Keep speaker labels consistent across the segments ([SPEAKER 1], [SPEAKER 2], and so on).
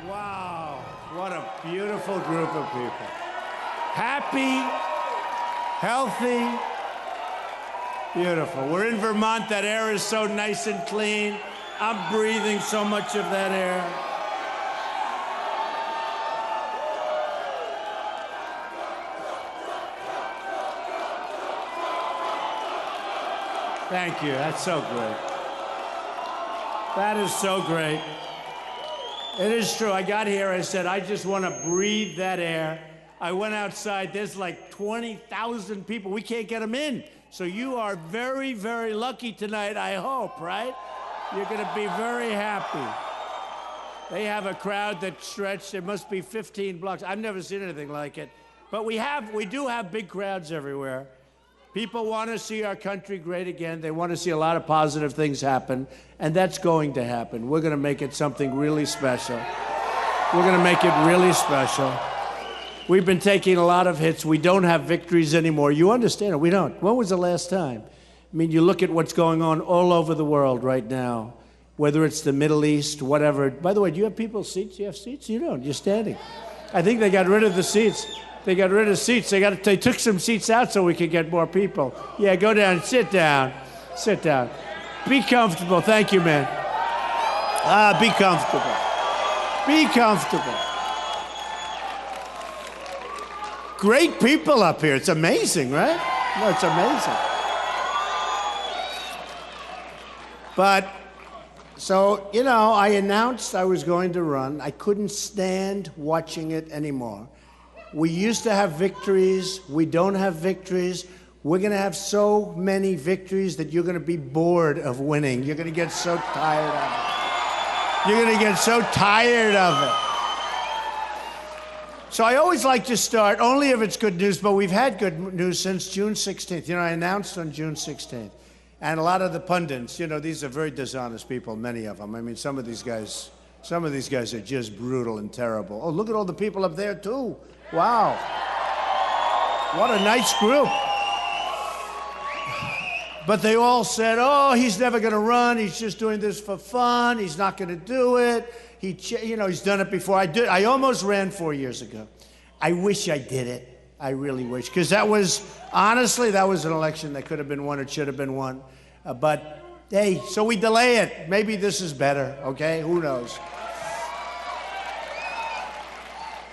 [SPEAKER 1] Wow, what a beautiful group of people. Happy, healthy, beautiful. We're in Vermont. That air is so nice and clean. I'm breathing so much of that air. Thank you. That's so great. That is so great. It is true. I got here, I said, I just want to breathe that air. I went outside. There's like 20,000 people. We can't get them in. So you are very, very lucky tonight, I hope, right? You're going to be very happy. They have a crowd that stretched. There must be 15 blocks. I've never seen anything like it. But we do have big crowds everywhere. People want to see our country great again. They want to see a lot of positive things happen, and that's going to happen. We're going to make it something really special. We're going to make it really special. We've been taking a lot of hits. We don't have victories anymore. You understand it? We don't. When was the last time? I mean, you look at what's going on all over the world right now, whether it's the Middle East, whatever. By the way, do you have people's seats? You have seats? You don't. You're standing. I think they got rid of the seats. They got rid of seats. They took some seats out so we could get more people. Yeah, go down. Sit down. Sit down. Be comfortable. Thank you, man. Be comfortable. Be comfortable. Great people up here. It's amazing, right? No, it's amazing. But, so, you know, I announced I was going to run. I couldn't stand watching it anymore. We used to have victories. We don't have victories. We're going to have so many victories that you're going to be bored of winning. You're going to get so tired of it. You're going to get so tired of it. So I always like to start, only if it's good news, but we've had good news since June 16th. You know, I announced on June 16th. And a lot of the pundits, you know, these are very dishonest people, many of them. I mean, some of these guys are just brutal and terrible. Oh, look at all the people up there, too. Wow. What a nice group. But they all said, oh, he's never going to run. He's just doing this for fun. He's not going to do it. He's done it before. I almost ran 4 years ago. I wish I did it. I really wish. Because honestly, that was an election that could have been won. It should have been won. But, hey, so we delay it. Maybe this is better, okay? Who knows?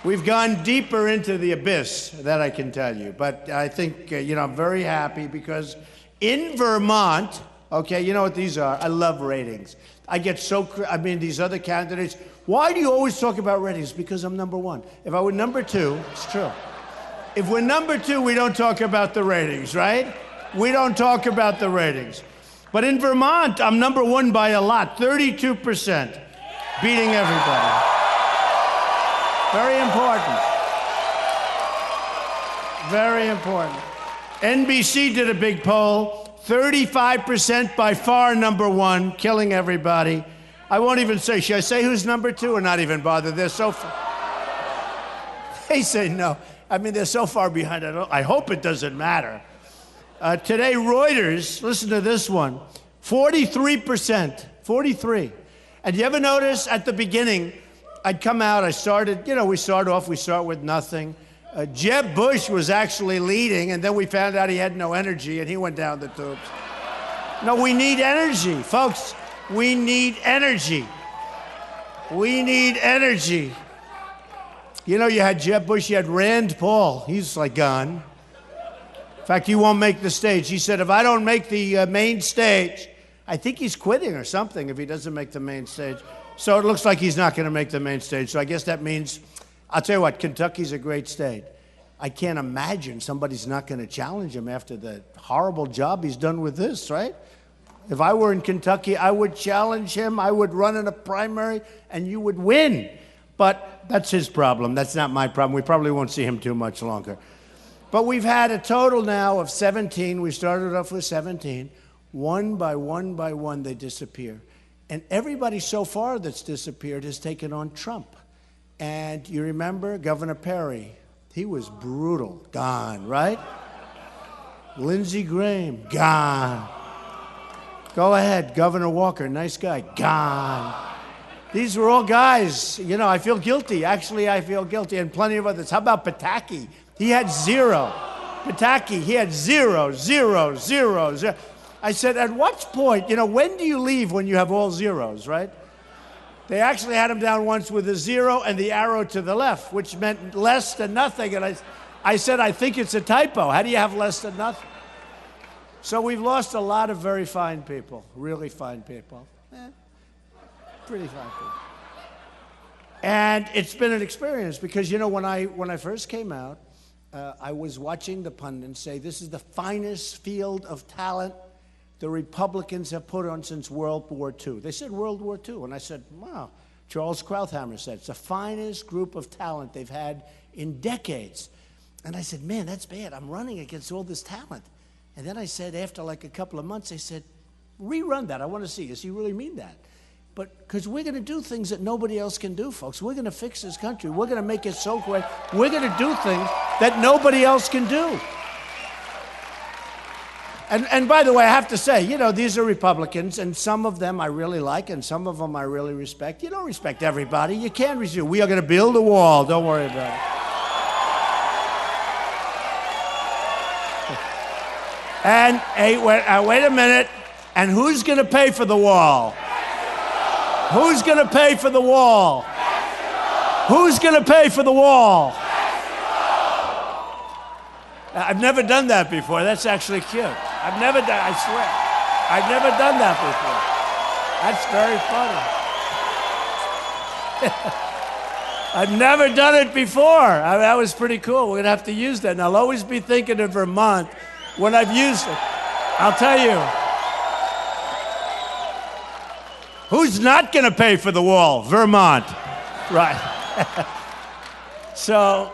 [SPEAKER 1] We've gone deeper into the abyss, that I can tell you. But I think, I'm very happy because in Vermont, okay, you know what these are? I love ratings. I get these other candidates, why do you always talk about ratings? Because I'm number one. If I were number two, it's true. If we're number two, we don't talk about the ratings, right? We don't talk about the ratings. But in Vermont, I'm number one by a lot, 32%, beating everybody. Very important. Very important. NBC did a big poll. 35% by far number one, killing everybody. I won't even say, should I say who's number two or not even bother? They're so far. They say no. I mean, they're so far behind. I hope it doesn't matter. Today, Reuters, listen to this one, 43%, 43. And you ever notice at the beginning, I'd come out, we start with nothing. Jeb Bush was actually leading, and then we found out he had no energy, and he went down the tubes. No, we need energy, folks. We need energy. We need energy. You know, you had Jeb Bush, you had Rand Paul. He's like gone. In fact, he won't make the stage. He said, if I don't make the main stage, I think he's quitting or something if he doesn't make the main stage. So it looks like he's not going to make the main stage. So I guess that means, I'll tell you what, Kentucky's a great state. I can't imagine somebody's not going to challenge him after the horrible job he's done with this, right? If I were in Kentucky, I would challenge him. I would run in a primary, and you would win. But that's his problem. That's not my problem. We probably won't see him too much longer. But we've had a total now of 17. We started off with 17. One by one, they disappear. And everybody so far that's disappeared has taken on Trump. And you remember Governor Perry? He was brutal. Gone, right? Lindsey Graham, gone. Go ahead, Governor Walker, nice guy, gone. These were all guys. You know, I feel guilty. Actually, I feel guilty. And plenty of others. How about Pataki? He had zero. Pataki, he had zero, zero, zero, zero. I said, at what point, you know, when do you leave when you have all zeros, right? They actually had him down once with a zero and the arrow to the left, which meant less than nothing. And I said, I think it's a typo. How do you have less than nothing? So we've lost a lot of very fine people, really fine people. Pretty fine people. And it's been an experience because, you know, when I first came out, I was watching the pundits say, this is the finest field of talent the Republicans have put on since World War II. They said World War II, and I said, wow. Charles Krauthammer said, it's the finest group of talent they've had in decades. And I said, man, that's bad. I'm running against all this talent. And then I said, after like a couple of months, I said, rerun that. I want to see, does he really mean that? But because we're going to do things that nobody else can do, folks. We're going to fix this country. We're going to make it so great. We're going to do things that nobody else can do. And by the way, I have to say, you know, these are Republicans, and some of them I really like, and some of them I really respect. You don't respect everybody. You can't respect. We are going to build a wall. Don't worry about it. And hey, wait a minute. And who's going to pay for the wall? Who's going to pay for the wall? Who's going to pay for the wall? I've never done that before. That's actually cute. I've never done, I swear. I've never done that before. That's very funny. I've never done it before. That was pretty cool. We're going to have to use that. And I'll always be thinking of Vermont when I've used it. I'll tell you. Who's not going to pay for the wall? Vermont. Right. So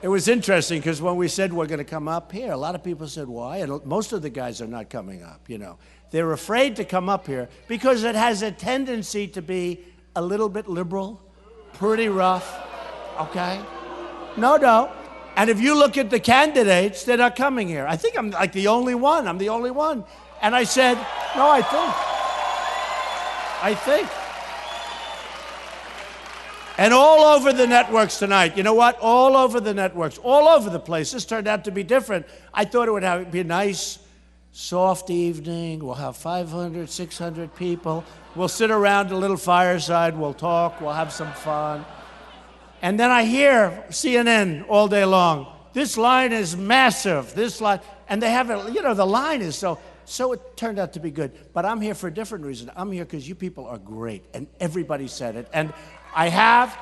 [SPEAKER 1] it was interesting because when we said we're going to come up here, a lot of people said, why? And most of the guys are not coming up, you know. They're afraid to come up here because it has a tendency to be a little bit liberal, pretty rough, okay? No. And if you look at the candidates, they're not coming here. I think I'm like the only one. I'm the only one. And I said, no, I think. And all over the networks tonight, you know what? All over the networks, all over the place. This turned out to be different. I thought it would be a nice, soft evening. We'll have 500, 600 people. We'll sit around a little fireside. We'll talk. We'll have some fun. And then I hear CNN all day long. This line is massive. This line. And they have it, you know, the line is so it turned out to be good. But I'm here for a different reason. I'm here because you people are great. And everybody said it. And I have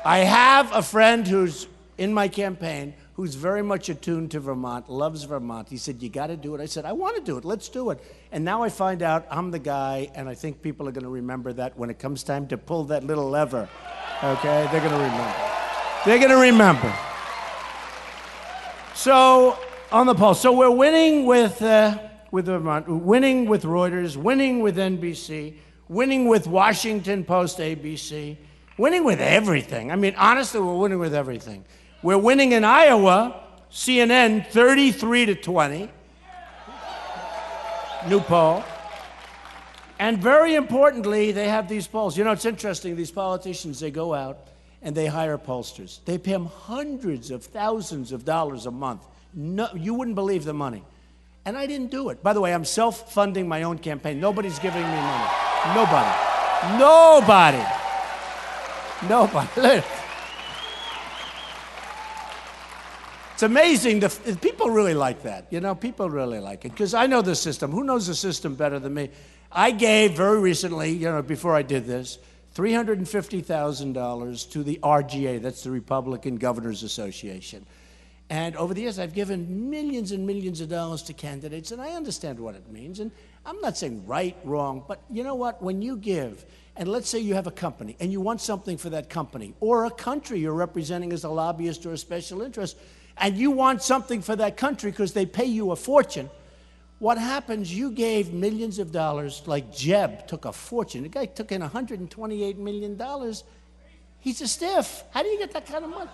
[SPEAKER 1] a friend who's in my campaign who's very much attuned to Vermont, loves Vermont. He said, you got to do it. I said, I want to do it. Let's do it. And now I find out I'm the guy, and I think people are going to remember that when it comes time to pull that little lever. Okay? They're going to remember. They're going to remember. So, on the poll. So we're winning with Vermont, winning with Reuters, winning with NBC, winning with Washington Post, ABC, winning with everything. I mean, honestly, we're winning with everything. We're winning in Iowa, CNN, 33-20. New poll. And very importantly, they have these polls. You know, it's interesting, these politicians, they go out and they hire pollsters. They pay them hundreds of thousands of dollars a month. No, you wouldn't believe the money. And I didn't do it. By the way, I'm self-funding my own campaign. Nobody's giving me money. Nobody. It's amazing. People really like that. You know, people really like it. Because I know the system. Who knows the system better than me? I gave very recently, you know, before I did this, $350,000 to the RGA. That's the Republican Governors Association. And over the years, I've given millions and millions of dollars to candidates, and I understand what it means. And I'm not saying right, wrong, but you know what? When you give, and let's say you have a company, and you want something for that company, or a country you're representing as a lobbyist or a special interest, and you want something for that country because they pay you a fortune, what happens, you gave millions of dollars, like Jeb took a fortune. The guy took in $128 million. He's a stiff. How do you get that kind of money?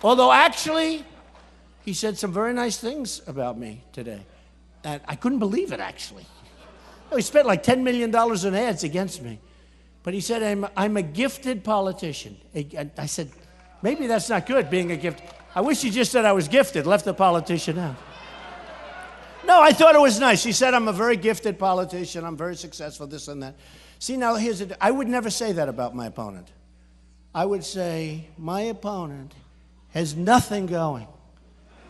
[SPEAKER 1] Although actually, he said some very nice things about me today. And I couldn't believe it, actually. He spent like $10 million in ads against me. But he said, I'm a gifted politician. I said, maybe that's not good, being a gift. I wish he just said I was gifted, left the politician out. No, I thought it was nice. He said, I'm a very gifted politician. I'm very successful, this and that. See, now I would never say that about my opponent. I would say, my opponent has nothing going.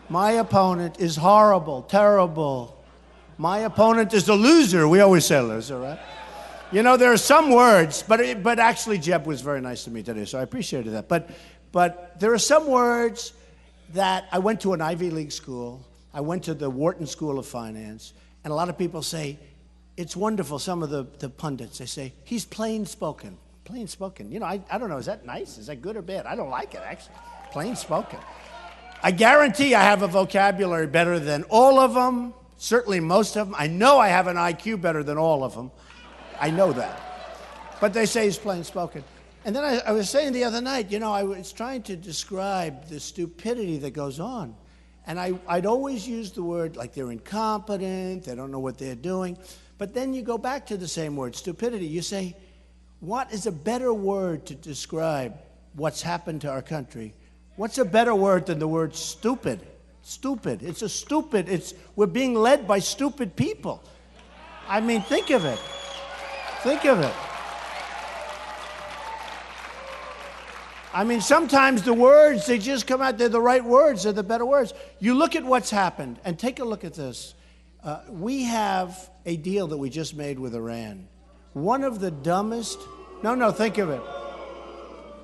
[SPEAKER 1] My opponent is horrible, terrible. My opponent is a loser. We always say loser, right? You know, there are some words, but actually Jeb was very nice to me today, so I appreciated that. But there are some words that I went to an Ivy League school. I went to the Wharton School of Finance, and a lot of people say, it's wonderful, some of the pundits, they say, he's plain spoken. Plain spoken. You know, I don't know, is that nice? Is that good or bad? I don't like it, actually. Plain spoken. I guarantee I have a vocabulary better than all of them, certainly most of them. I know I have an IQ better than all of them. I know that. But they say he's plain spoken. And then I was saying the other night, you know, I was trying to describe the stupidity that goes on. And I'd always use the word like they're incompetent, they don't know what they're doing. But then you go back to the same word, stupidity. You say, what is a better word to describe what's happened to our country? What's a better word than the word stupid? Stupid. It's a stupid. We're being led by stupid people. I mean, think of it. Think of it. I mean, sometimes the words, they just come out, they're the right words, they're the better words. You look at what's happened, and take a look at this. We have a deal that we just made with Iran. One of the dumbest, think of it.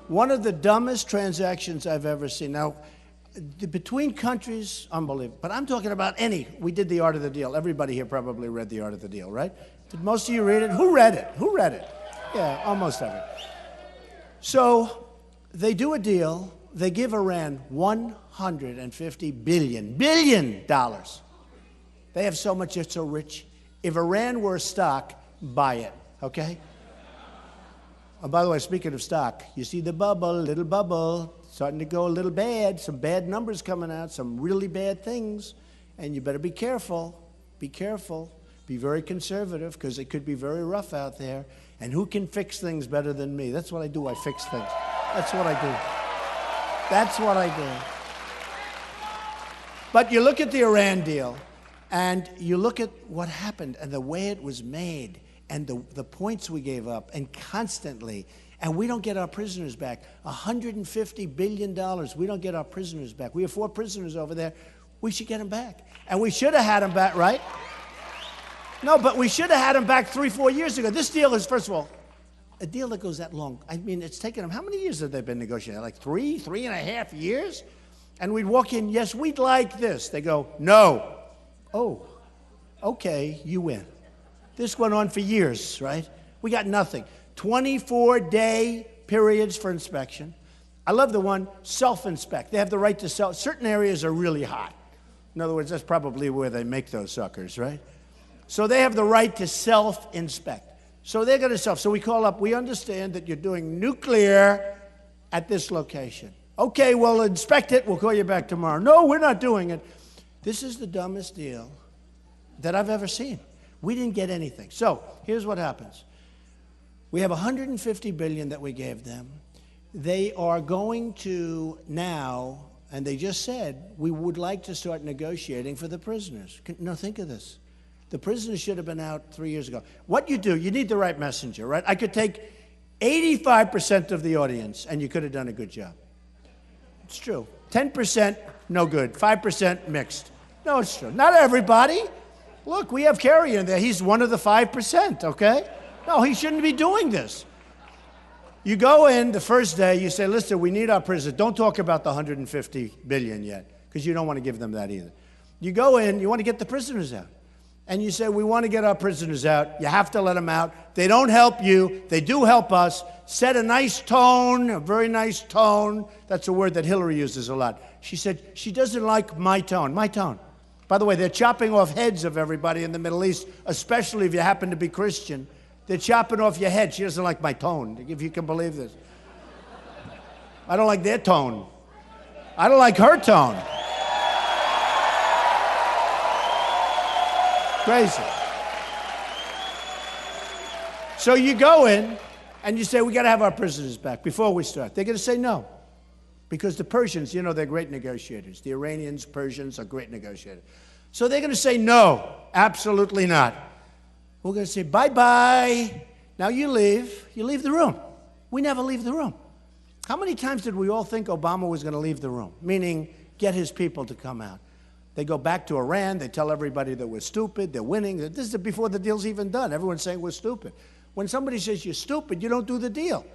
[SPEAKER 1] One of the dumbest transactions I've ever seen. Now, between countries, unbelievable. But I'm talking about we did The Art of the Deal. Everybody here probably read The Art of the Deal, right? Did most of you read it? Who read it? Who read it? Yeah, almost everyone. So, they do a deal, they give Iran $150 billion. They have so much, they're so rich. If Iran were a stock, buy it, okay? Oh, by the way, speaking of stock, you see the bubble, little bubble, starting to go a little bad, some bad numbers coming out, some really bad things, and you better be careful, be careful. Be very conservative, because it could be very rough out there. And who can fix things better than me? That's what I do, I fix things. That's what I do. That's what I do. But you look at the Iran deal, and you look at what happened, and the way it was made, and the points we gave up, and constantly, and we don't get our prisoners back. $150 billion, we don't get our prisoners back. We have 4 prisoners over there. We should get them back. And we should have had them back, right? No, but we should have had them back 3-4 years ago. This deal is, first of all, a deal that goes that long. I mean, it's taken them, how many years have they been negotiating? Like 3.5 years? And we'd walk in, yes, we'd like this. They go, no. Oh, okay, you win. This went on for years, right? We got nothing. 24-day periods for inspection. I love the one, self-inspect. They have the right to self. Certain areas are really hot. In other words, that's probably where they make those suckers, right? So they have the right to self-inspect. So they're going to self. So we call up, we understand that you're doing nuclear at this location. Okay, well, inspect it. We'll call you back tomorrow. No, we're not doing it. This is the dumbest deal that I've ever seen. We didn't get anything. So here's what happens. We have $150 billion that we gave them. They are going to now, and they just said, we would like to start negotiating for the prisoners. No, think of this. The prisoners should have been out 3 years ago. What you do, you need the right messenger, right? I could take 85% of the audience, and you could have done a good job. It's true. 10%, no good. 5% mixed. No, it's true. Not everybody. Look, we have Kerry in there. He's one of the 5%, okay? No, he shouldn't be doing this. You go in the first day, you say, listen, we need our prisoners. Don't talk about the $150 billion yet, because you don't want to give them that either. You go in, you want to get the prisoners out. And you say, we want to get our prisoners out. You have to let them out. They don't help you. They do help us. Set a nice tone, a very nice tone. That's a word that Hillary uses a lot. She said, she doesn't like my tone. My tone. By the way, they're chopping off heads of everybody in the Middle East, especially if you happen to be Christian. They're chopping off your head. She doesn't like my tone, if you can believe this. I don't like their tone. I don't like her tone. Crazy. So you go in and you say, we got to have our prisoners back before we start. They're going to say no. Because the Persians, you know, they're great negotiators. The Iranians, Persians are great negotiators. So they're going to say no, absolutely not. We're going to say, bye-bye. Now you leave the room. We never leave the room. How many times did we all think Obama was going to leave the room? Meaning, get his people to come out. They go back to Iran. They tell everybody that we're stupid. They're winning. This is before the deal's even done. Everyone's saying we're stupid. When somebody says you're stupid, you don't do the deal.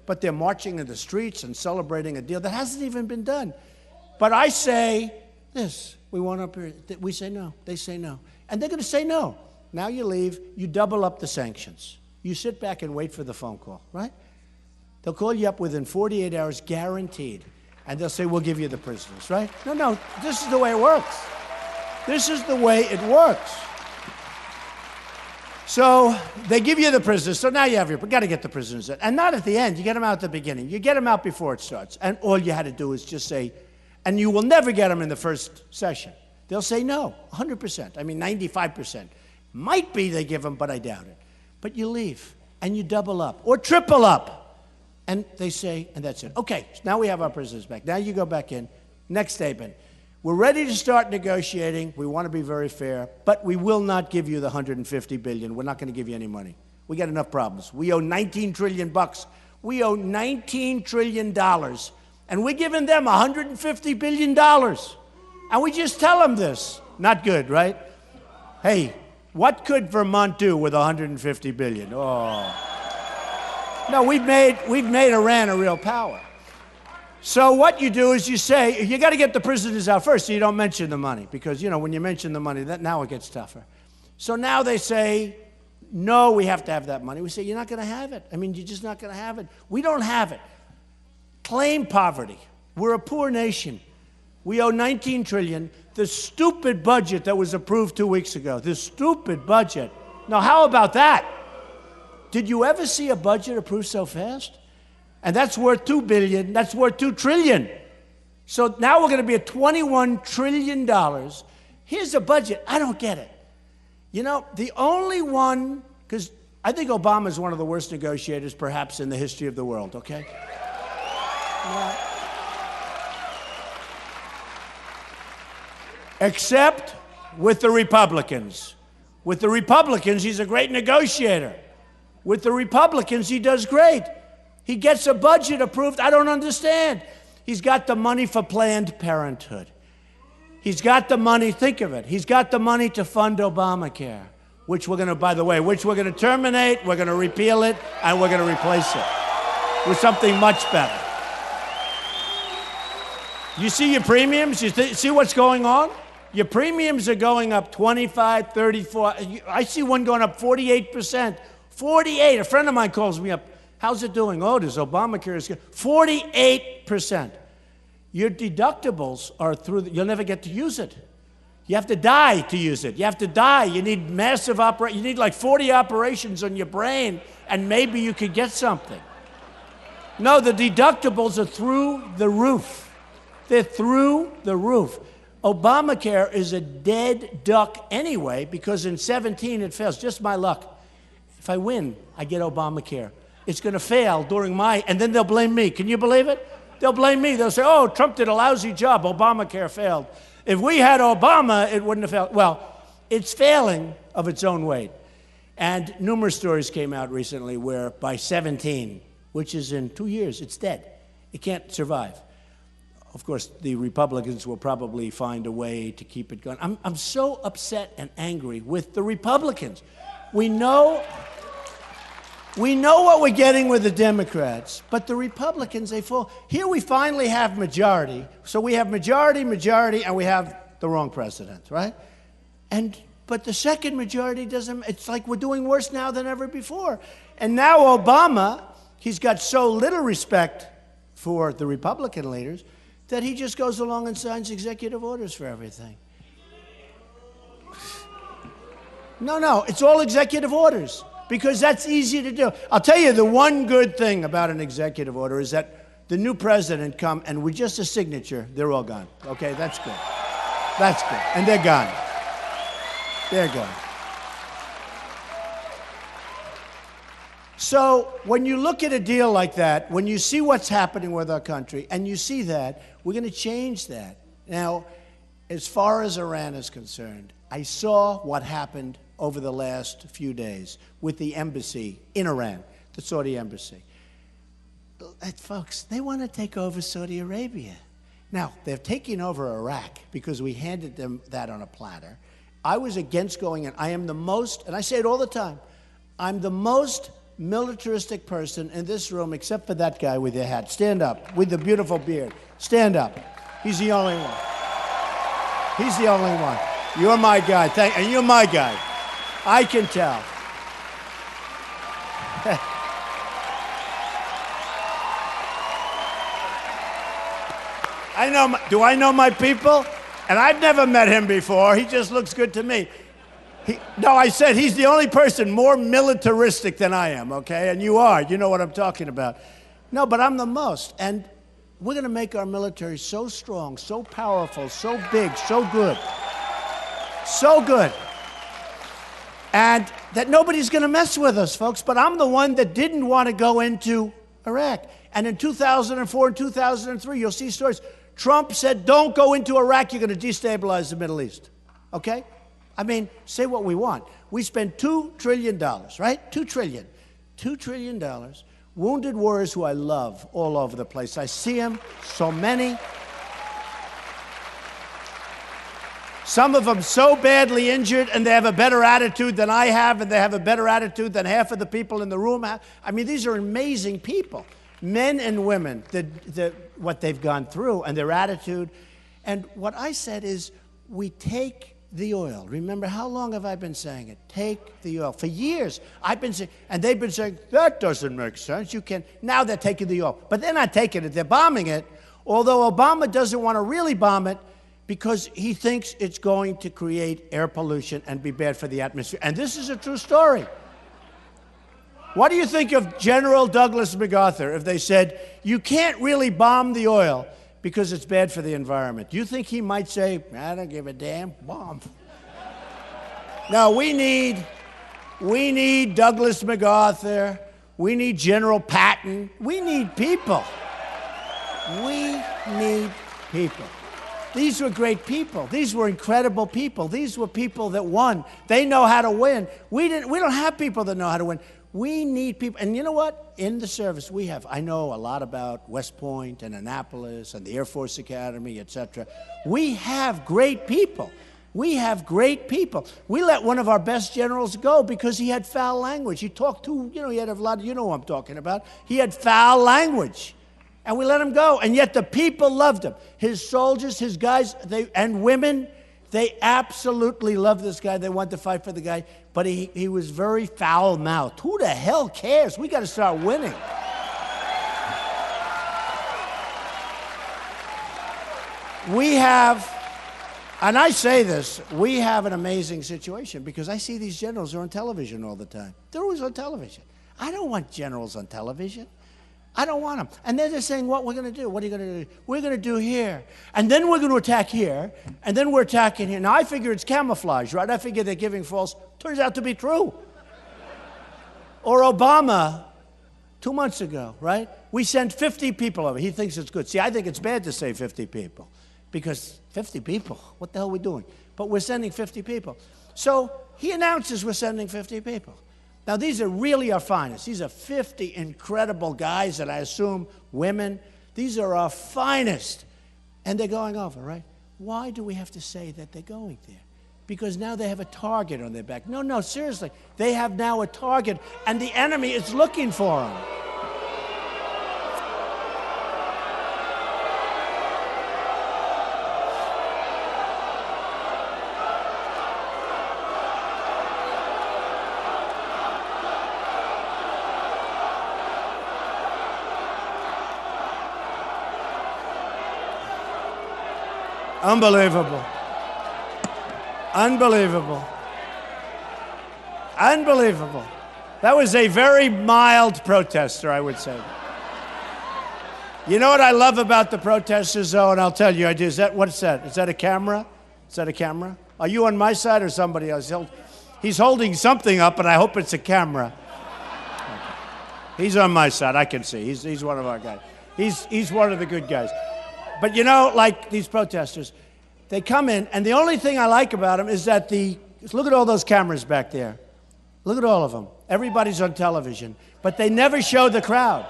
[SPEAKER 1] But they're marching in the streets and celebrating a deal that hasn't even been done. But I say this. We want up here. We say no. They say no. And they're going to say no. Now you leave. You double up the sanctions. You sit back and wait for the phone call, right? They'll call you up within 48 hours, guaranteed. And they'll say, we'll give you the prisoners, right? No, this is the way it works. This is the way it works. So they give you the prisoners. So now you have got to get the prisoners in. And not at the end. You get them out at the beginning. You get them out before it starts. And all you had to do is just say, and you will never get them in the first session. They'll say no, 100%. I mean, 95%. Might be they give them, but I doubt it. But you leave, and you double up, or triple up. And they say, and that's it. Okay, now we have our prisoners back. Now you go back in. Next statement. We're ready to start negotiating. We want to be very fair, but we will not give you the $150 billion. We're not going to give you any money. We got enough problems. We owe $19 trillion. We owe $19 trillion. And we're giving them $150 billion. And we just tell them this. Not good, right? Hey, what could Vermont do with $150 billion? Oh. No, we've made Iran a real power. So what you do is you say, you got to get the prisoners out first, so you don't mention the money. Because, you know, when you mention the money, now it gets tougher. So now they say, no, we have to have that money. We say, you're not going to have it. I mean, you're just not going to have it. We don't have it. Claim poverty. We're a poor nation. We owe $19 trillion. The stupid budget that was approved 2 weeks ago, this stupid budget. Now, how about that? Did you ever see a budget approved so fast? And that's worth $2 billion. That's worth $2 trillion. So now we're going to be at $21 trillion. Here's a budget. I don't get it. You know, the only one, because I think Obama is one of the worst negotiators, perhaps, in the history of the world, okay? Yeah. Except with the Republicans. With the Republicans, he's a great negotiator. With the Republicans, he does great. He gets a budget approved. I don't understand. He's got the money for Planned Parenthood. He's got the money, think of it. He's got the money to fund Obamacare, which we're going to, by the way, which we're going to terminate, we're going to repeal it, and we're going to replace it with something much better. You see your premiums? You see what's going on? Your premiums are going up 25, 34. I see one going up 48%. 48. A friend of mine calls me up. How's it doing? Oh, does Obamacare is good. 48%. Your deductibles are through, you'll never get to use it. You have to die to use it. You have to die. You need massive you need like 40 operations on your brain, and maybe you could get something. No, the deductibles are through the roof. They're through the roof. Obamacare is a dead duck anyway, because in 17 it fails. Just my luck. If I win, I get Obamacare. It's going to fail during and then they'll blame me. Can you believe it? They'll blame me. They'll say, oh, Trump did a lousy job. Obamacare failed. If we had Obama, it wouldn't have failed. Well, it's failing of its own weight. And numerous stories came out recently where by 17, which is in 2 years, it's dead. It can't survive. Of course, the Republicans will probably find a way to keep it going. I'm so upset and angry with the Republicans. We know what we're getting with the Democrats, but the Republicans, they fall. Here we finally have majority. So we have majority, and we have the wrong president, right? But the second majority doesn't, it's like we're doing worse now than ever before. And now Obama, he's got so little respect for the Republican leaders that he just goes along and signs executive orders for everything. No, it's all executive orders. Because that's easy to do. I'll tell you, the one good thing about an executive order is that the new president come, and with just a signature, they're all gone. Okay, that's good. That's good. And they're gone. They're gone. So when you look at a deal like that, when you see what's happening with our country, and you see that, we're going to change that. Now, as far as Iran is concerned, I saw what happened over the last few days with the embassy in Iran, the Saudi embassy. Folks, they want to take over Saudi Arabia. Now, they're taking over Iraq because we handed them that on a platter. I was against going in. I am the most, and I say it all the time, I'm the most militaristic person in this room except for that guy with your hat. Stand up, with the beautiful beard. Stand up. He's the only one. He's the only one. You're my guy. And you're my guy. I can tell. Do I know my people? And I've never met him before. He just looks good to me. No, I said he's the only person more militaristic than I am, okay? And you are. You know what I'm talking about. No, but I'm the most. And we're going to make our military so strong, so powerful, so big, so good. So good. And that nobody's going to mess with us, folks. But I'm the one that didn't want to go into Iraq. And in 2004 and 2003, you'll see stories. Trump said, don't go into Iraq. You're going to destabilize the Middle East. Okay? I mean, say what we want. We spend $2 trillion, right? $2 trillion. $2 trillion. Wounded warriors who I love all over the place. I see them, so many. Some of them so badly injured, and they have a better attitude than I have, and they have a better attitude than half of the people in the room have. I mean, these are amazing people. Men and women, what they've gone through and their attitude. And what I said is, we take the oil. Remember, how long have I been saying it? Take the oil. For years, I've been saying, and they've been saying, that doesn't make sense. You can. Now they're taking the oil. But they're not taking it. They're bombing it. Although Obama doesn't want to really bomb it because he thinks it's going to create air pollution and be bad for the atmosphere. And this is a true story. What do you think of General Douglas MacArthur if they said, you can't really bomb the oil because it's bad for the environment? Do you think he might say, I don't give a damn, bomb? No, we need Douglas MacArthur. We need General Patton. We need people. We need people. These were great people. These were incredible people. These were people that won. They know how to win. We don't have people that know how to win. We need people. And you know what? In the service, I know a lot about West Point and Annapolis and the Air Force Academy, etc. We have great people. We have great people. We let one of our best generals go because he had foul language. He talked he had a lot, you know what I'm talking about. He had foul language. And we let him go. And yet the people loved him. His soldiers, his guys, and women, they absolutely loved this guy. They wanted to fight for the guy. But he was very foul-mouthed. Who the hell cares? We got to start winning. We have, and I say this, we have an amazing situation because I see these generals are on television all the time. They're always on television. I don't want generals on television. I don't want them. And they're just saying, what we're going to do. What are you going to do? We're going to do here. And then we're going to attack here. And then we're attacking here. Now, I figure it's camouflage, right? I figure they're giving false. Turns out to be true. Or Obama, 2 months ago, right? We sent 50 people over. He thinks it's good. See, I think it's bad to say 50 people. Because 50 people, what the hell are we doing? But we're sending 50 people. So he announces we're sending 50 people. Now, these are really our finest. These are 50 incredible guys that I assume women. These are our finest. And they're going over, right? Why do we have to say that they're going there? Because now they have a target on their back. No, seriously. They have now a target, and the enemy is looking for them. Unbelievable. Unbelievable. Unbelievable. That was a very mild protester, I would say. You know what I love about the protesters, though, and I'll tell you, what's that? Is that a camera? Is that a camera? Are you on my side or somebody else? He's holding something up, and I hope it's a camera. He's on my side. I can see. He's one of our guys. He's one of the good guys. But you know, like these protesters, they come in, and the only thing I like about them is that look at all those cameras back there. Look at all of them. Everybody's on television. But they never show the crowd.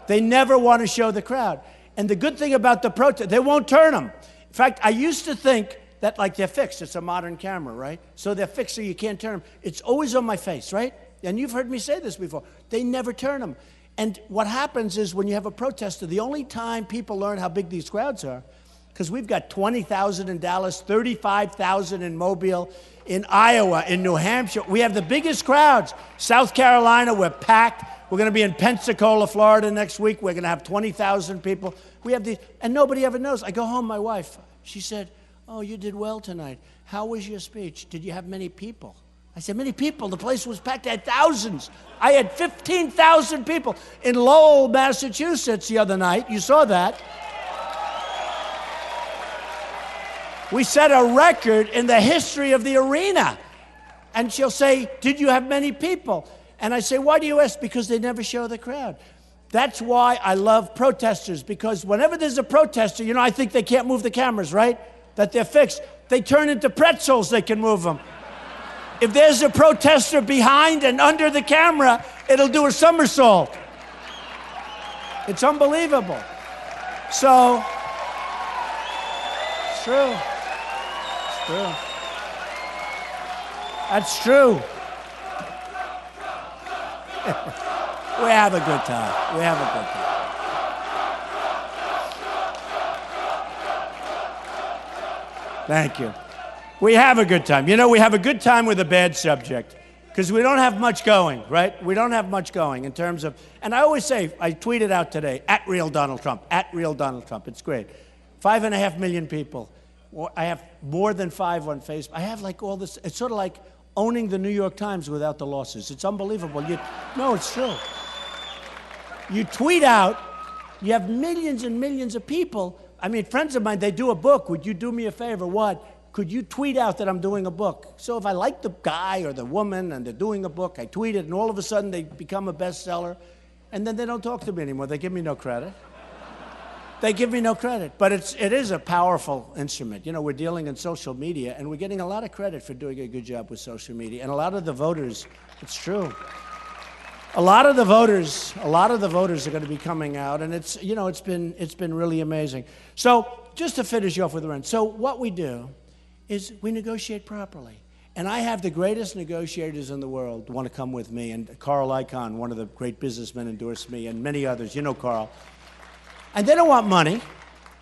[SPEAKER 1] They never want to show the crowd. And the good thing about the protest, they won't turn them. In fact, I used to think that like they're fixed. It's a modern camera, right? So they're fixed so you can't turn them. It's always on my face, right? And you've heard me say this before. They never turn them. And what happens is when you have a protester, the only time people learn how big these crowds are, because we've got 20,000 in Dallas, 35,000 in Mobile, in Iowa, in New Hampshire. We have the biggest crowds. South Carolina, we're packed. We're going to be in Pensacola, Florida next week. We're going to have 20,000 people. We have these, and nobody ever knows. I go home, my wife, she said, "Oh, you did well tonight. How was your speech? Did you have many people?" I said, "Many people? The place was packed. I had thousands. I had 15,000 people in Lowell, Massachusetts the other night. You saw that. We set a record in the history of the arena." And she'll say, "Did you have many people?" And I say, "Why do you ask?" Because they never show the crowd. That's why I love protesters, because whenever there's a protester, you know, I think they can't move the cameras, right? That they're fixed. They turn into pretzels, they can move them. If there's a protester behind and under the camera, it'll do a somersault. It's unbelievable. So, it's true. It's true. That's true. We have a good time. We have a good time. Thank you. We have a good time. You know, we have a good time with a bad subject because we don't have much going, right? We don't have much going in terms of, and I always say, I tweeted out today, @RealDonaldTrump, @RealDonaldTrump. It's great. 5.5 million people. I have more than 5 on Facebook. I have like all this. It's sort of like owning the New York Times without the losses. It's unbelievable. No, it's true. You tweet out, you have millions and millions of people. I mean, friends of mine, they do a book. Would you do me a favor? What? Could you tweet out that I'm doing a book? So if I like the guy or the woman and they're doing a book, I tweet it, and all of a sudden they become a bestseller, and then they don't talk to me anymore. They give me no credit. They give me no credit. But it is a powerful instrument. You know, we're dealing in social media, and we're getting a lot of credit for doing a good job with social media. And a lot of the voters, it's true. A lot of the voters are going to be coming out, and it's, you know, it's been really amazing. So just to finish off with the rent. So what we do is we negotiate properly. And I have the greatest negotiators in the world want to come with me. And Carl Icahn, one of the great businessmen, endorsed me, and many others. You know Carl. And they don't want money.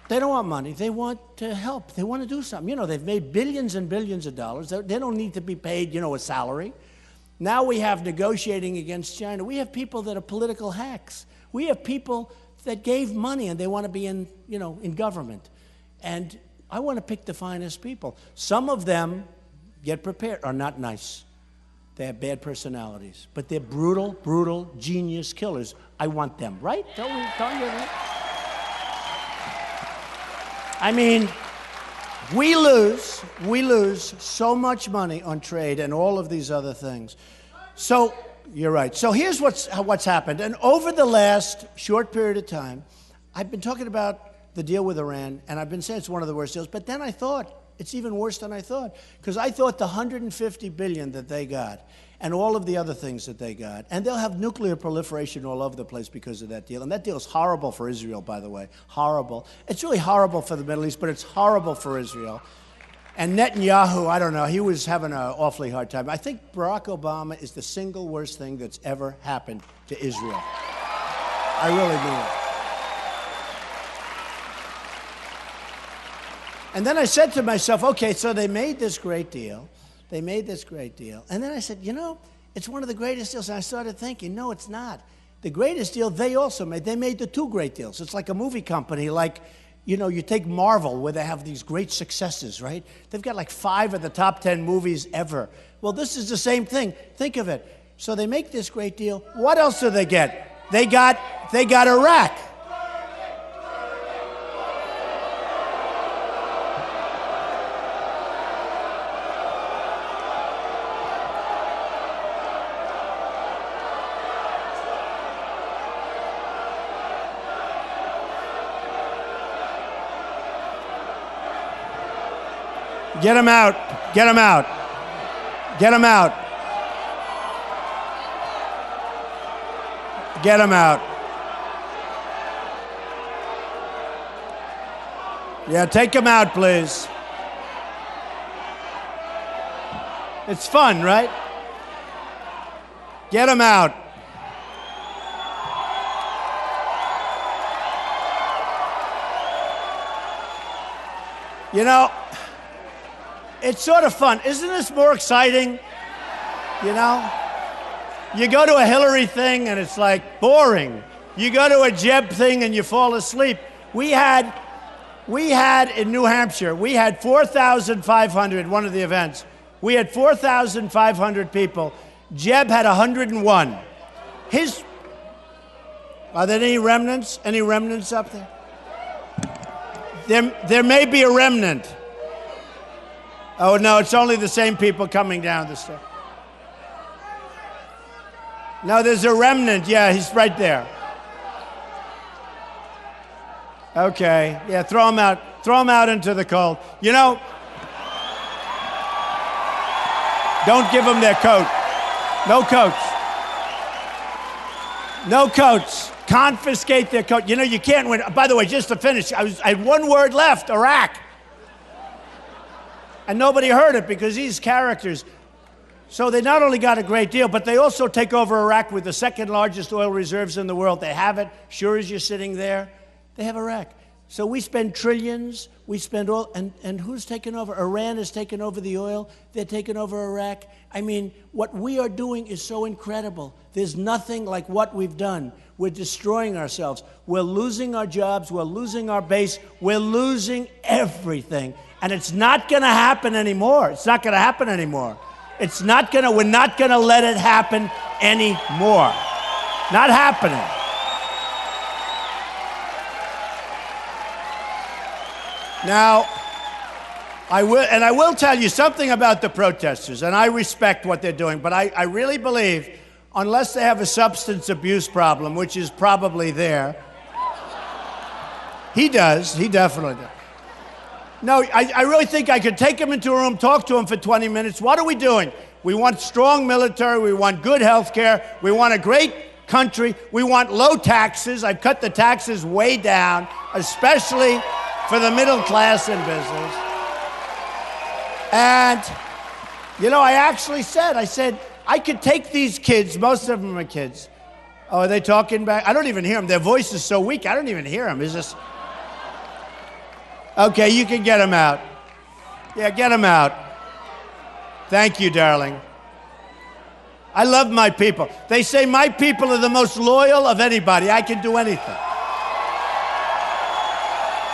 [SPEAKER 1] They don't want money. They want to help. They want to do something. You know, they've made billions and billions of dollars. They don't need to be paid, you know, a salary. Now we have negotiating against China. We have people that are political hacks. We have people that gave money and they want to be in, you know, in government. And I want to pick the finest people. Some of them, get prepared, are not nice. They have bad personalities. But they're brutal, brutal, genius killers. I want them, right? Don't you agree? I mean, we lose so much money on trade and all of these other things. So, you're right. So here's what's happened. And over the last short period of time, I've been talking about the deal with Iran, and I've been saying it's one of the worst deals, but then I thought, it's even worse than I thought, because I thought the $150 billion that they got, and all of the other things that they got, and they'll have nuclear proliferation all over the place because of that deal, and that deal is horrible for Israel, by the way, horrible. It's really horrible for the Middle East, but it's horrible for Israel. And Netanyahu, I don't know, he was having an awfully hard time. I think Barack Obama is the single worst thing that's ever happened to Israel. I really mean it. And then I said to myself, okay, so they made this great deal. They made this great deal. And then I said, you know, it's one of the greatest deals. And I started thinking, no, it's not. The greatest deal they also made. They made the 2 great deals. It's like a movie company, like, you know, you take Marvel, where they have these great successes, right? They've got like 5 of the top 10 movies ever. Well, this is the same thing. Think of it. So they make this great deal. What else do they get? They got Iraq. Get him out. Get him out. Get him out. Get him out. Yeah, take him out, please. It's fun, right? Get him out. You know, it's sort of fun. Isn't this more exciting? You know? You go to a Hillary thing and it's like boring. You go to a Jeb thing and you fall asleep. We had in New Hampshire, we had 4,500, one of the events. We had 4,500 people. Jeb had 101. Are there any remnants? Any remnants up there? There may be a remnant. Oh, no, it's only the same people coming down the stairs. No, there's a remnant. Yeah, he's right there. Okay. Yeah, throw him out. Throw him out into the cold. You know, don't give them their coat. No coats. No coats. Confiscate their coat. You know, you can't win. By the way, just to finish, I had one word left, Iraq. And nobody heard it because these characters. So they not only got a great deal, but they also take over Iraq with the second largest oil reserves in the world. They have it. Sure as you're sitting there, they have Iraq. So we spend trillions. We spend all, and who's taken over? Iran has taken over the oil. They're taking over Iraq. I mean, what we are doing is so incredible. There's nothing like what we've done. We're destroying ourselves. We're losing our jobs. We're losing our base. We're losing everything. And it's not going to happen anymore. It's not going to happen anymore. We're not going to let it happen anymore. Not happening. Now, I will tell you something about the protesters, and I respect what they're doing, but I really believe, unless they have a substance abuse problem, which is probably there. He definitely does. No, I really think I could take him into a room, talk to him for 20 minutes. What are we doing? We want strong military. We want good health care. We want a great country. We want low taxes. I've cut the taxes way down, especially for the middle class in business. And, you know, I said, I could take these kids, most of them are kids. Oh, are they talking back? I don't even hear them. Their voice is so weak, I don't even hear them. Is this... Okay, you can get him out. Yeah, get him out. Thank you, darling. I love my people. They say my people are the most loyal of anybody. I can do anything.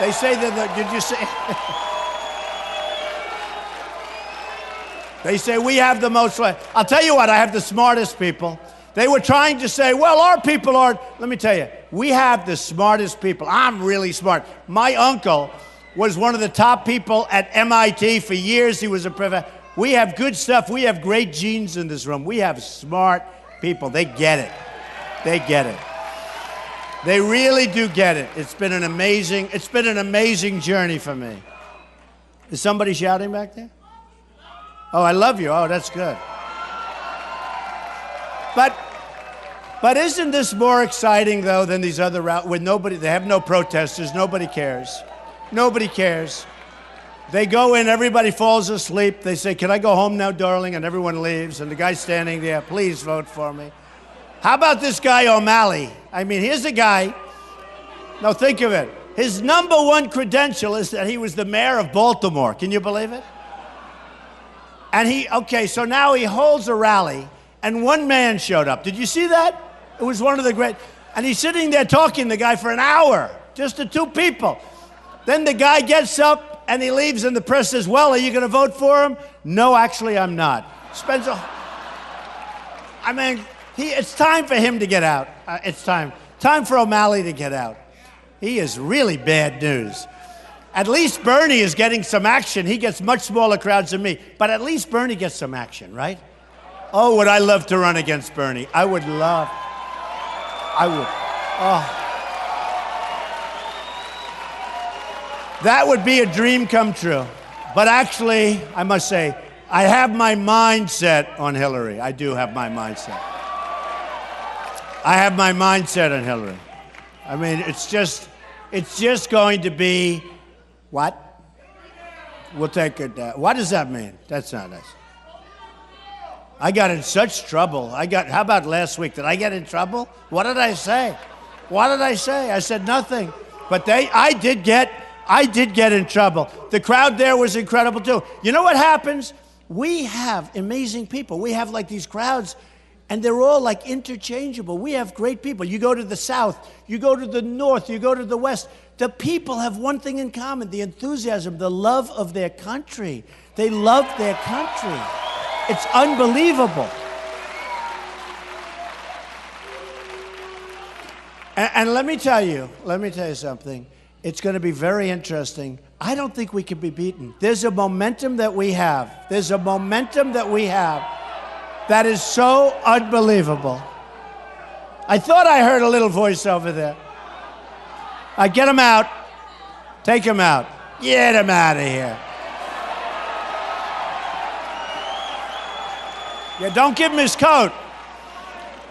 [SPEAKER 1] They say that, did you say? They say we have the most loyal. I'll tell you what, I have the smartest people. They were trying to say, well, our people aren't. Let me tell you, we have the smartest people. I'm really smart. My uncle was one of the top people at MIT for years. He was a professor. We have good stuff. We have great genes in this room. We have smart people. They get it. They get it. They really do get it. It's been an amazing journey for me. Is somebody shouting back there? Oh, I love you. Oh, that's good. But isn't this more exciting though than these other routes with nobody? They have no protesters. Nobody cares. Nobody cares. They go in, everybody falls asleep. They say, can I go home now, darling? And everyone leaves. And the guy's standing there, please vote for me. How about this guy, O'Malley? I mean, here's a guy. Now, think of it. His number one credential is that he was the mayor of Baltimore. Can you believe it? And so now he holds a rally, and one man showed up. Did you see that? It was one of the great. And he's sitting there talking to the guy for an hour, just the two people. Then the guy gets up and he leaves, and the press says, well, are you going to vote for him? No, actually, I'm not. It's time for him to get out. It's time for O'Malley to get out. He is really bad news. At least Bernie is getting some action. He gets much smaller crowds than me, but at least Bernie gets some action, right? Oh, would I love to run against Bernie? I would. Oh. That would be a dream come true. But actually, I must say, I have my mind set on Hillary. I do have my mindset. I have my mindset on Hillary. I mean, it's just going to be, what? We'll take it down. What does that mean? That's not nice. I got in such trouble. How about last week? Did I get in trouble? What did I say? What did I say? I said nothing. But I did get in trouble. The crowd there was incredible too. You know what happens? We have amazing people. We have like these crowds, and they're all like interchangeable. We have great people. You go to the South, you go to the North, you go to the West. The people have one thing in common: the enthusiasm, the love of their country. They love their country. It's unbelievable. And let me tell you something. It's going to be very interesting. I don't think we can be beaten. There's a momentum that we have. That is so unbelievable. I thought I heard a little voice over there. Get him out. Take him out. Get him out of here. Yeah, don't give him his coat.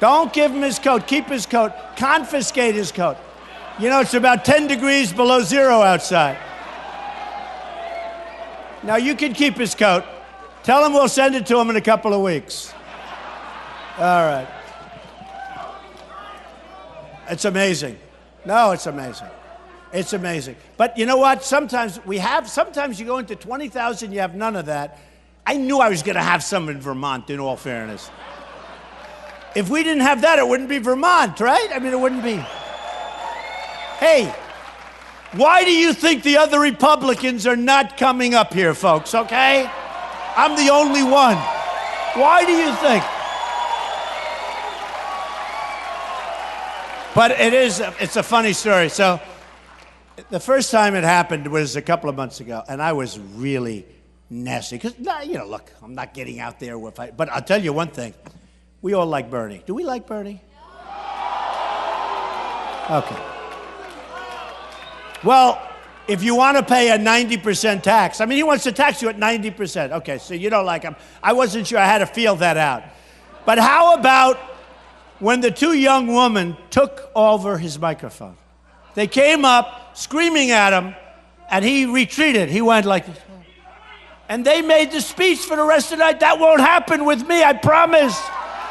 [SPEAKER 1] Don't give him his coat. Keep his coat. Confiscate his coat. You know, it's about 10 degrees below zero outside. Now, you can keep his coat. Tell him we'll send it to him in a couple of weeks. All right. It's amazing. No, it's amazing. It's amazing. But you know what? Sometimes you go into 20,000, you have none of that. I knew I was going to have some in Vermont, in all fairness. If we didn't have that, it wouldn't be Vermont, right? I mean, it wouldn't be. Hey, why do you think the other Republicans are not coming up here, folks, okay? I'm the only one. Why do you think? But it's a funny story. So the first time it happened was a couple of months ago, and I was really nasty. Because, look, I'm not getting out there with it. But I'll tell you one thing. We all like Bernie. Do we like Bernie? Okay. Well, if you want to pay a 90% tax, I mean, he wants to tax you at 90%. Okay, so you don't like him. I wasn't sure. I had to feel that out. But how about when the two young women took over his microphone? They came up screaming at him, and he retreated. He went like this. And they made the speech for the rest of the night. That won't happen with me, I promise.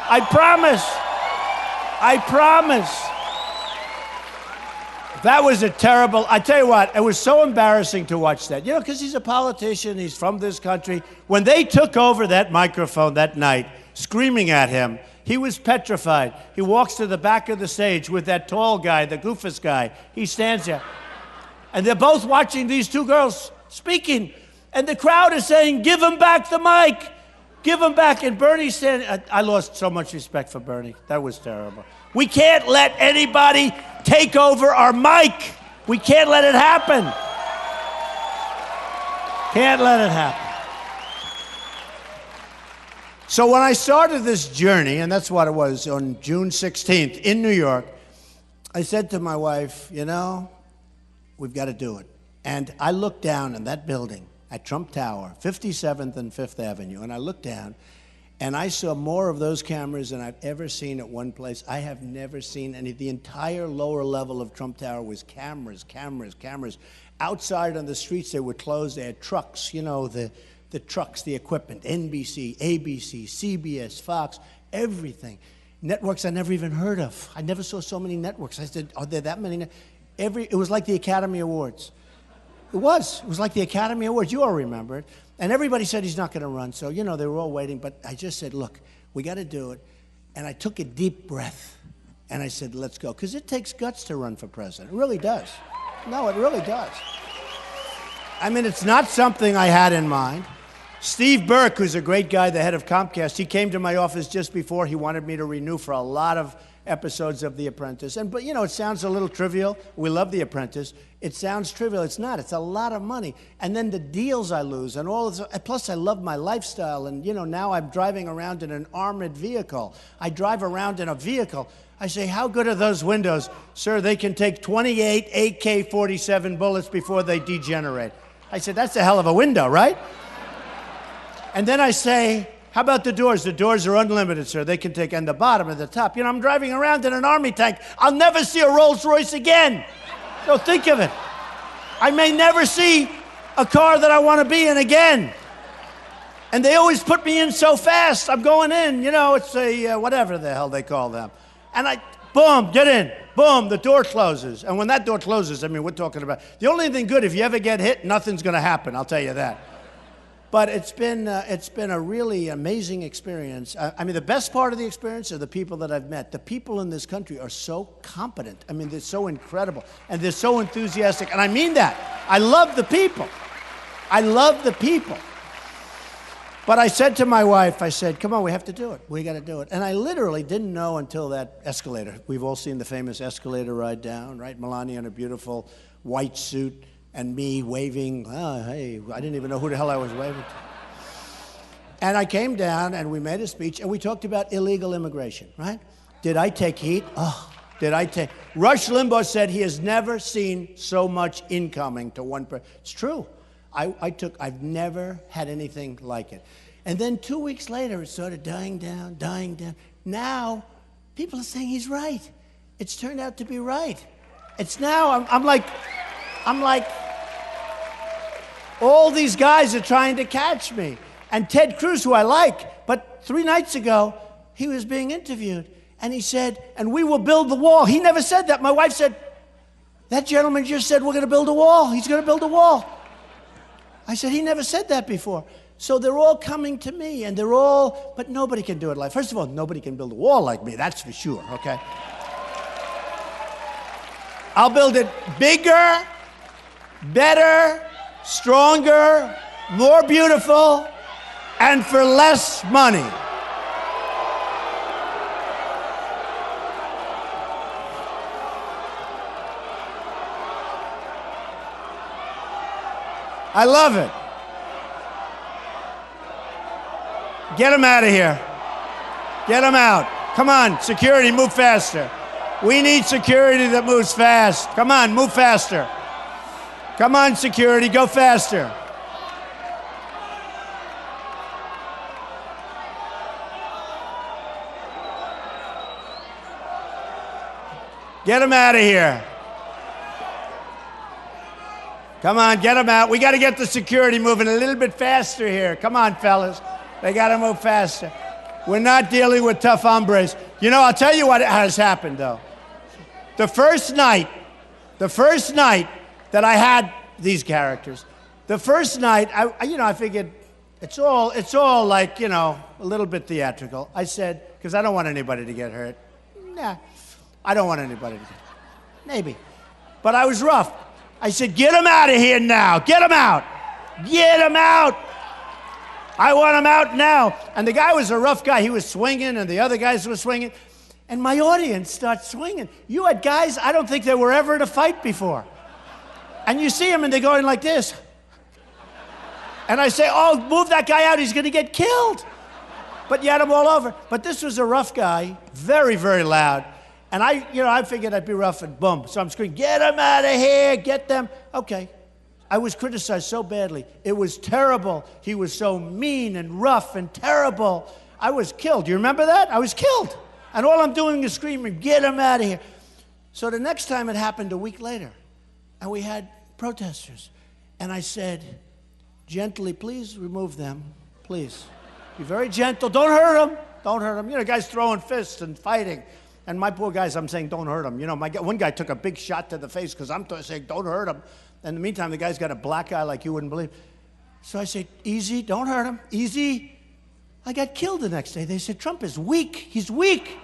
[SPEAKER 1] I promise. I promise. That was a terrible, I tell you what, it was so embarrassing to watch that. You know, because he's a politician, he's from this country. When they took over that microphone that night, screaming at him, he was petrified. He walks to the back of the stage with that tall guy, the goofus guy. He stands there. And they're both watching these two girls speaking. And the crowd is saying, give him back the mic. Give him back. And Bernie's saying, I lost so much respect for Bernie. That was terrible. We can't let anybody take over our mic. We can't let it happen. Can't let it happen. So when I started this journey, and that's what it was, on June 16th in New York, I said to my wife, we've got to do it. And I looked down in that building at Trump Tower, 57th and 5th Avenue, and I looked down, and I saw more of those cameras than I've ever seen at one place. I have never seen any. The entire lower level of Trump Tower was cameras, cameras, cameras. Outside on the streets, they were closed. They had trucks, the trucks, the equipment, NBC, ABC, CBS, Fox, everything. Networks I never even heard of. I never saw so many networks. I said, are there that many? It was like the Academy Awards. It was like the Academy Awards. You all remember it. And everybody said he's not going to run. So, they were all waiting. But I just said, look, we got to do it. And I took a deep breath. And I said, let's go. Because it takes guts to run for president. It really does. No, it really does. I mean, it's not something I had in mind. Steve Burke, who's a great guy, the head of Comcast, he came to my office just before. He wanted me to renew for a lot of episodes of The Apprentice. But it sounds a little trivial. We love The Apprentice. It sounds trivial. It's not. It's a lot of money. And then the deals I lose and all this. Plus, I love my lifestyle. And, now I'm driving around in an armored vehicle. I drive around in a vehicle. I say, how good are those windows? Sir, they can take 28 AK-47 bullets before they degenerate. I said, that's a hell of a window, right? And then I say, how about the doors? The doors are unlimited, sir. They can take, and the bottom and the top. You know, I'm driving around in an army tank. I'll never see a Rolls Royce again. So think of it. I may never see a car that I want to be in again. And they always put me in so fast. I'm going in, you know, it's a, whatever the hell they call them. And I, boom, get in. Boom, the door closes. And when that door closes, I mean, we're talking about, the only thing good, if you ever get hit, nothing's going to happen, I'll tell you that. But it's been a really amazing experience. I mean, the best part of the experience are the people that I've met. The people in this country are so competent. I mean, they're so incredible. And they're so enthusiastic. And I mean that. I love the people. I love the people. But I said to my wife, I said, come on, we have to do it. We got to do it. And I literally didn't know until that escalator. We've all seen the famous escalator ride down, right? Melania in a beautiful white suit. And me waving, oh, hey, I didn't even know who the hell I was waving to. And I came down and we made a speech and we talked about illegal immigration, right? Did I take heat? Oh, did I take? Rush Limbaugh said he has never seen so much incoming to one person. It's true. I've never had anything like it. And then 2 weeks later, it started dying down, dying down. Now, people are saying he's right. It's turned out to be right. It's now, I'm like, all these guys are trying to catch me. And Ted Cruz, who I like, but 3 nights ago, he was being interviewed, and he said, and we will build the wall. He never said that. My wife said, that gentleman just said we're going to build a wall. He's going to build a wall. I said, he never said that before. So they're all coming to me, and they're all, but nobody can do it like, first of all, nobody can build a wall like me, that's for sure, okay? I'll build it bigger, better, stronger, more beautiful, and for less money. I love it. Get them out of here. Get them out. Come on, security, move faster. We need security that moves fast. Come on, move faster. Come on, security, go faster. Get them out of here. Come on, get them out. We got to get the security moving a little bit faster here. Come on, fellas. They got to move faster. We're not dealing with tough hombres. You know, I'll tell you what has happened, though. The first night that I had these characters, the first night, I figured it's all like, you know, a little bit theatrical. I said, because I don't want anybody to get hurt. Nah, I don't want anybody to get hurt. Maybe. But I was rough. I said, get him out of here now. Get him out. Get him out. I want him out now. And the guy was a rough guy. He was swinging, and the other guys were swinging. And my audience starts swinging. You had guys, I don't think they were ever in a fight before. And you see them, and they're going like this. And I say, oh, move that guy out. He's going to get killed. But you had them all over. But this was a rough guy, very, very loud. And I figured I'd be rough, and boom. So I'm screaming, get them out of here, get them. Okay. I was criticized so badly. It was terrible. He was so mean and rough and terrible. I was killed. Do you remember that? I was killed. And all I'm doing is screaming, get him out of here. So the next time it happened a week later, and we had protesters. And I said, gently, please remove them, please. Be very gentle. Don't hurt them. Don't hurt them. You know, guys throwing fists and fighting. And my poor guys, I'm saying, don't hurt him. You know, one guy took a big shot to the face because I'm saying, don't hurt him. In the meantime, the guy's got a black eye like you wouldn't believe. So I say, easy, don't hurt him, easy. I got killed the next day. They said, Trump is weak. He's weak.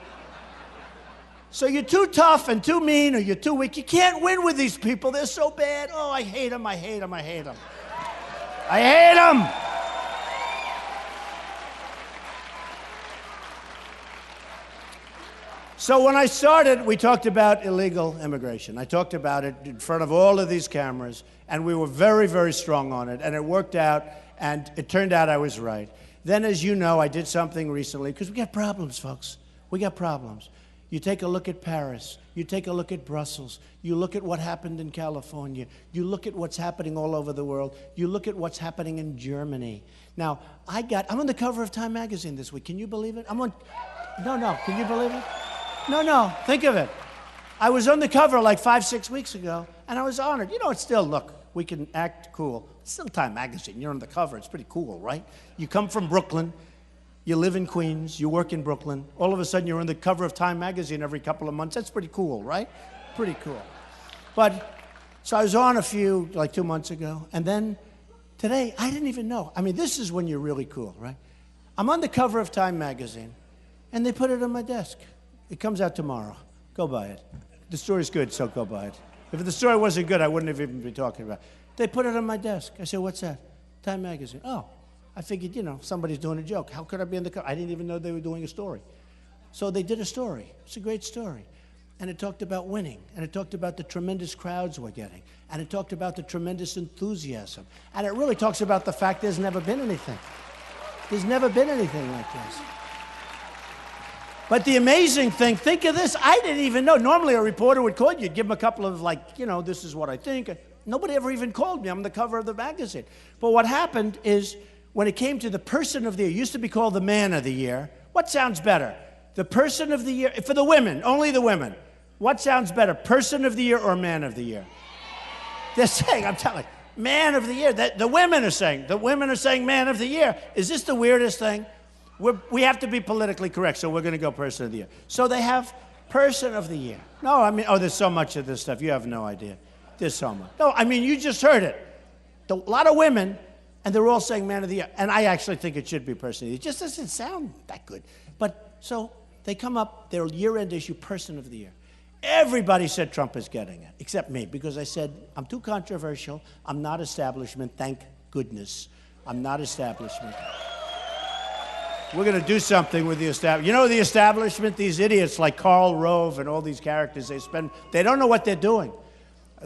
[SPEAKER 1] So you're too tough and too mean, or you're too weak. You can't win with these people. They're so bad. Oh, I hate them, I hate them, I hate them. I hate them. So when I started, we talked about illegal immigration. I talked about it in front of all of these cameras, and we were very, very strong on it, and it worked out, and it turned out I was right. Then, as you know, I did something recently, because we got problems, folks. We got problems. You take a look at Paris. You take a look at Brussels. You look at what happened in California. You look at what's happening all over the world. You look at what's happening in Germany. Now, I'm on the cover of Time magazine this week. Can you believe it? No, can you believe it? No, think of it. I was on the cover like 5-6 weeks ago, and I was honored. You know, it's still, look, we can act cool. It's still Time magazine. You're on the cover. It's pretty cool, right? You come from Brooklyn. You live in Queens, you work in Brooklyn, all of a sudden you're on the cover of Time magazine every couple of months. That's pretty cool, right? Pretty cool. But, so I was on a few, like 2 months ago, and then today, I didn't even know. I mean, this is when you're really cool, right? I'm on the cover of Time magazine, and they put it on my desk. It comes out tomorrow. Go buy it. The story's good, so go buy it. If the story wasn't good, I wouldn't have even been talking about it. They put it on my desk. I said, what's that? Time magazine. Oh. I figured, you know, somebody's doing a joke. How could I be on the cover? I didn't even know they were doing a story. So they did a story. It's a great story. And it talked about winning. And it talked about the tremendous crowds we're getting. And it talked about the tremendous enthusiasm. And it really talks about the fact there's never been anything. There's never been anything like this. But the amazing thing, think of this. I didn't even know. Normally a reporter would call you, give them a couple of, like, you know, this is what I think. Nobody ever even called me. I'm on the cover of the magazine. But what happened is, when it came to the person of the year, it used to be called the man of the year. What sounds better? The person of the year, for the women, only the women. What sounds better, person of the year or man of the year? They're saying, I'm telling you, man of the year. The women are saying man of the year. Is this the weirdest thing? We have to be politically correct, so we're going to go person of the year. So they have person of the year. No, I mean, there's so much of this stuff. You have no idea. There's so much. No, I mean, you just heard it. A lot of women. And they're all saying man of the year. And I actually think it should be person of the year. It just doesn't sound that good. But so they come up, their year-end issue, person of the year. Everybody said Trump is getting it, except me, because I said, I'm too controversial. I'm not establishment, thank goodness. I'm not establishment. We're going to do something with the establishment. You know the establishment, these idiots like Karl Rove and all these characters, they don't know what they're doing.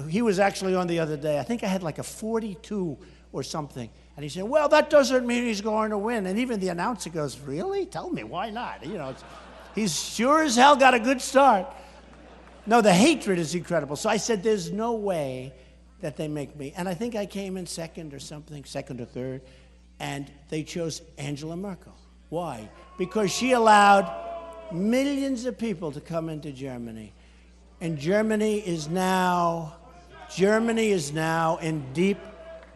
[SPEAKER 1] He was actually on the other day. I think I had like a 42 or something. And he said, well, that doesn't mean he's going to win. And even the announcer goes, really? Tell me, why not? You know, he's sure as hell got a good start. No, the hatred is incredible. So I said, there's no way that they make me. And I think I came in second or something, second or third. And they chose Angela Merkel. Why? Because she allowed millions of people to come into Germany. And Germany is now in deep,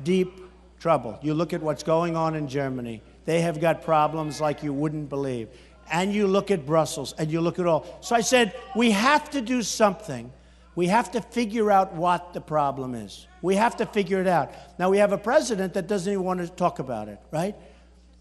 [SPEAKER 1] deep trouble. You look at what's going on in Germany. They have got problems like you wouldn't believe. And you look at Brussels, and you look at all. So I said, we have to do something. We have to figure out what the problem is. We have to figure it out. Now, we have a president that doesn't even want to talk about it, right?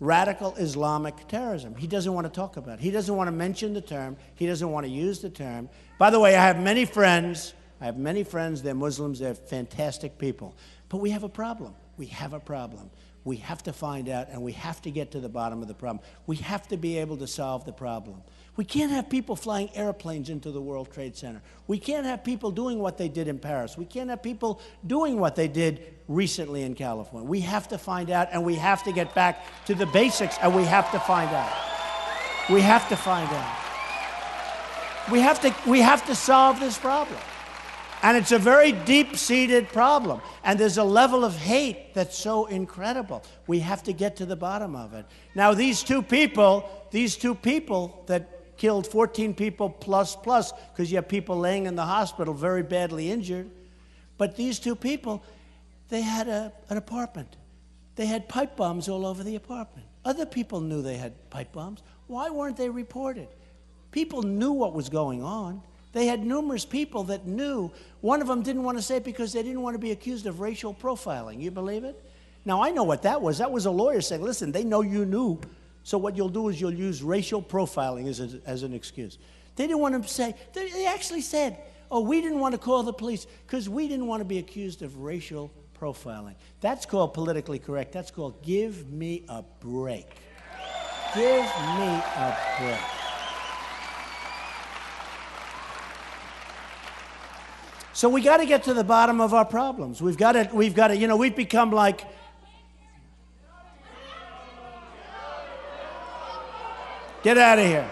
[SPEAKER 1] Radical Islamic terrorism. He doesn't want to talk about it. He doesn't want to mention the term. He doesn't want to use the term. By the way, I have many friends. They're Muslims. They're fantastic people. But we have a problem. We have a problem. We have to find out, and we have to get to the bottom of the problem. We have to be able to solve the problem. We can't have people flying airplanes into the World Trade Center. We can't have people doing what they did in Paris. We can't have people doing what they did recently in California. We have to find out, and we have to get back to the basics, and we have to find out. We have to find out. We have to solve this problem. And it's a very deep-seated problem. And there's a level of hate that's so incredible. We have to get to the bottom of it. Now, these two people that killed 14 people plus, because you have people laying in the hospital very badly injured. But these two people, they had an apartment. They had pipe bombs all over the apartment. Other people knew they had pipe bombs. Why weren't they reported? People knew what was going on. They had numerous people that knew. One of them didn't want to say it because they didn't want to be accused of racial profiling. You believe it? Now, I know what that was. That was a lawyer saying, listen, they know you knew, so what you'll do is you'll use racial profiling as an excuse. They didn't want to say, they actually said, oh, we didn't want to call the police because we didn't want to be accused of racial profiling. That's called politically correct. That's called give me a break. Give me a break. So we got to get to the bottom of our problems. We've got to, you know, we've become like, get out of here.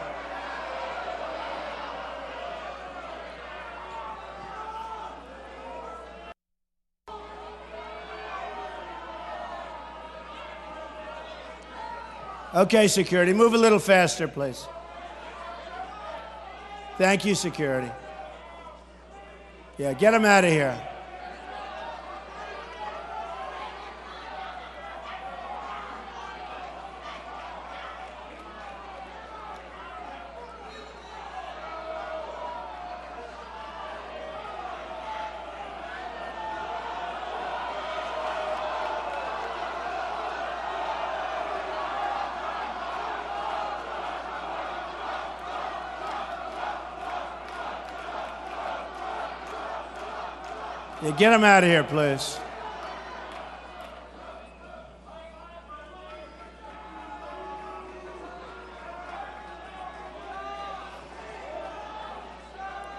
[SPEAKER 1] Okay, security, move a little faster, please. Thank you, security. Yeah, get him out of here. Yeah, get him out of here, please.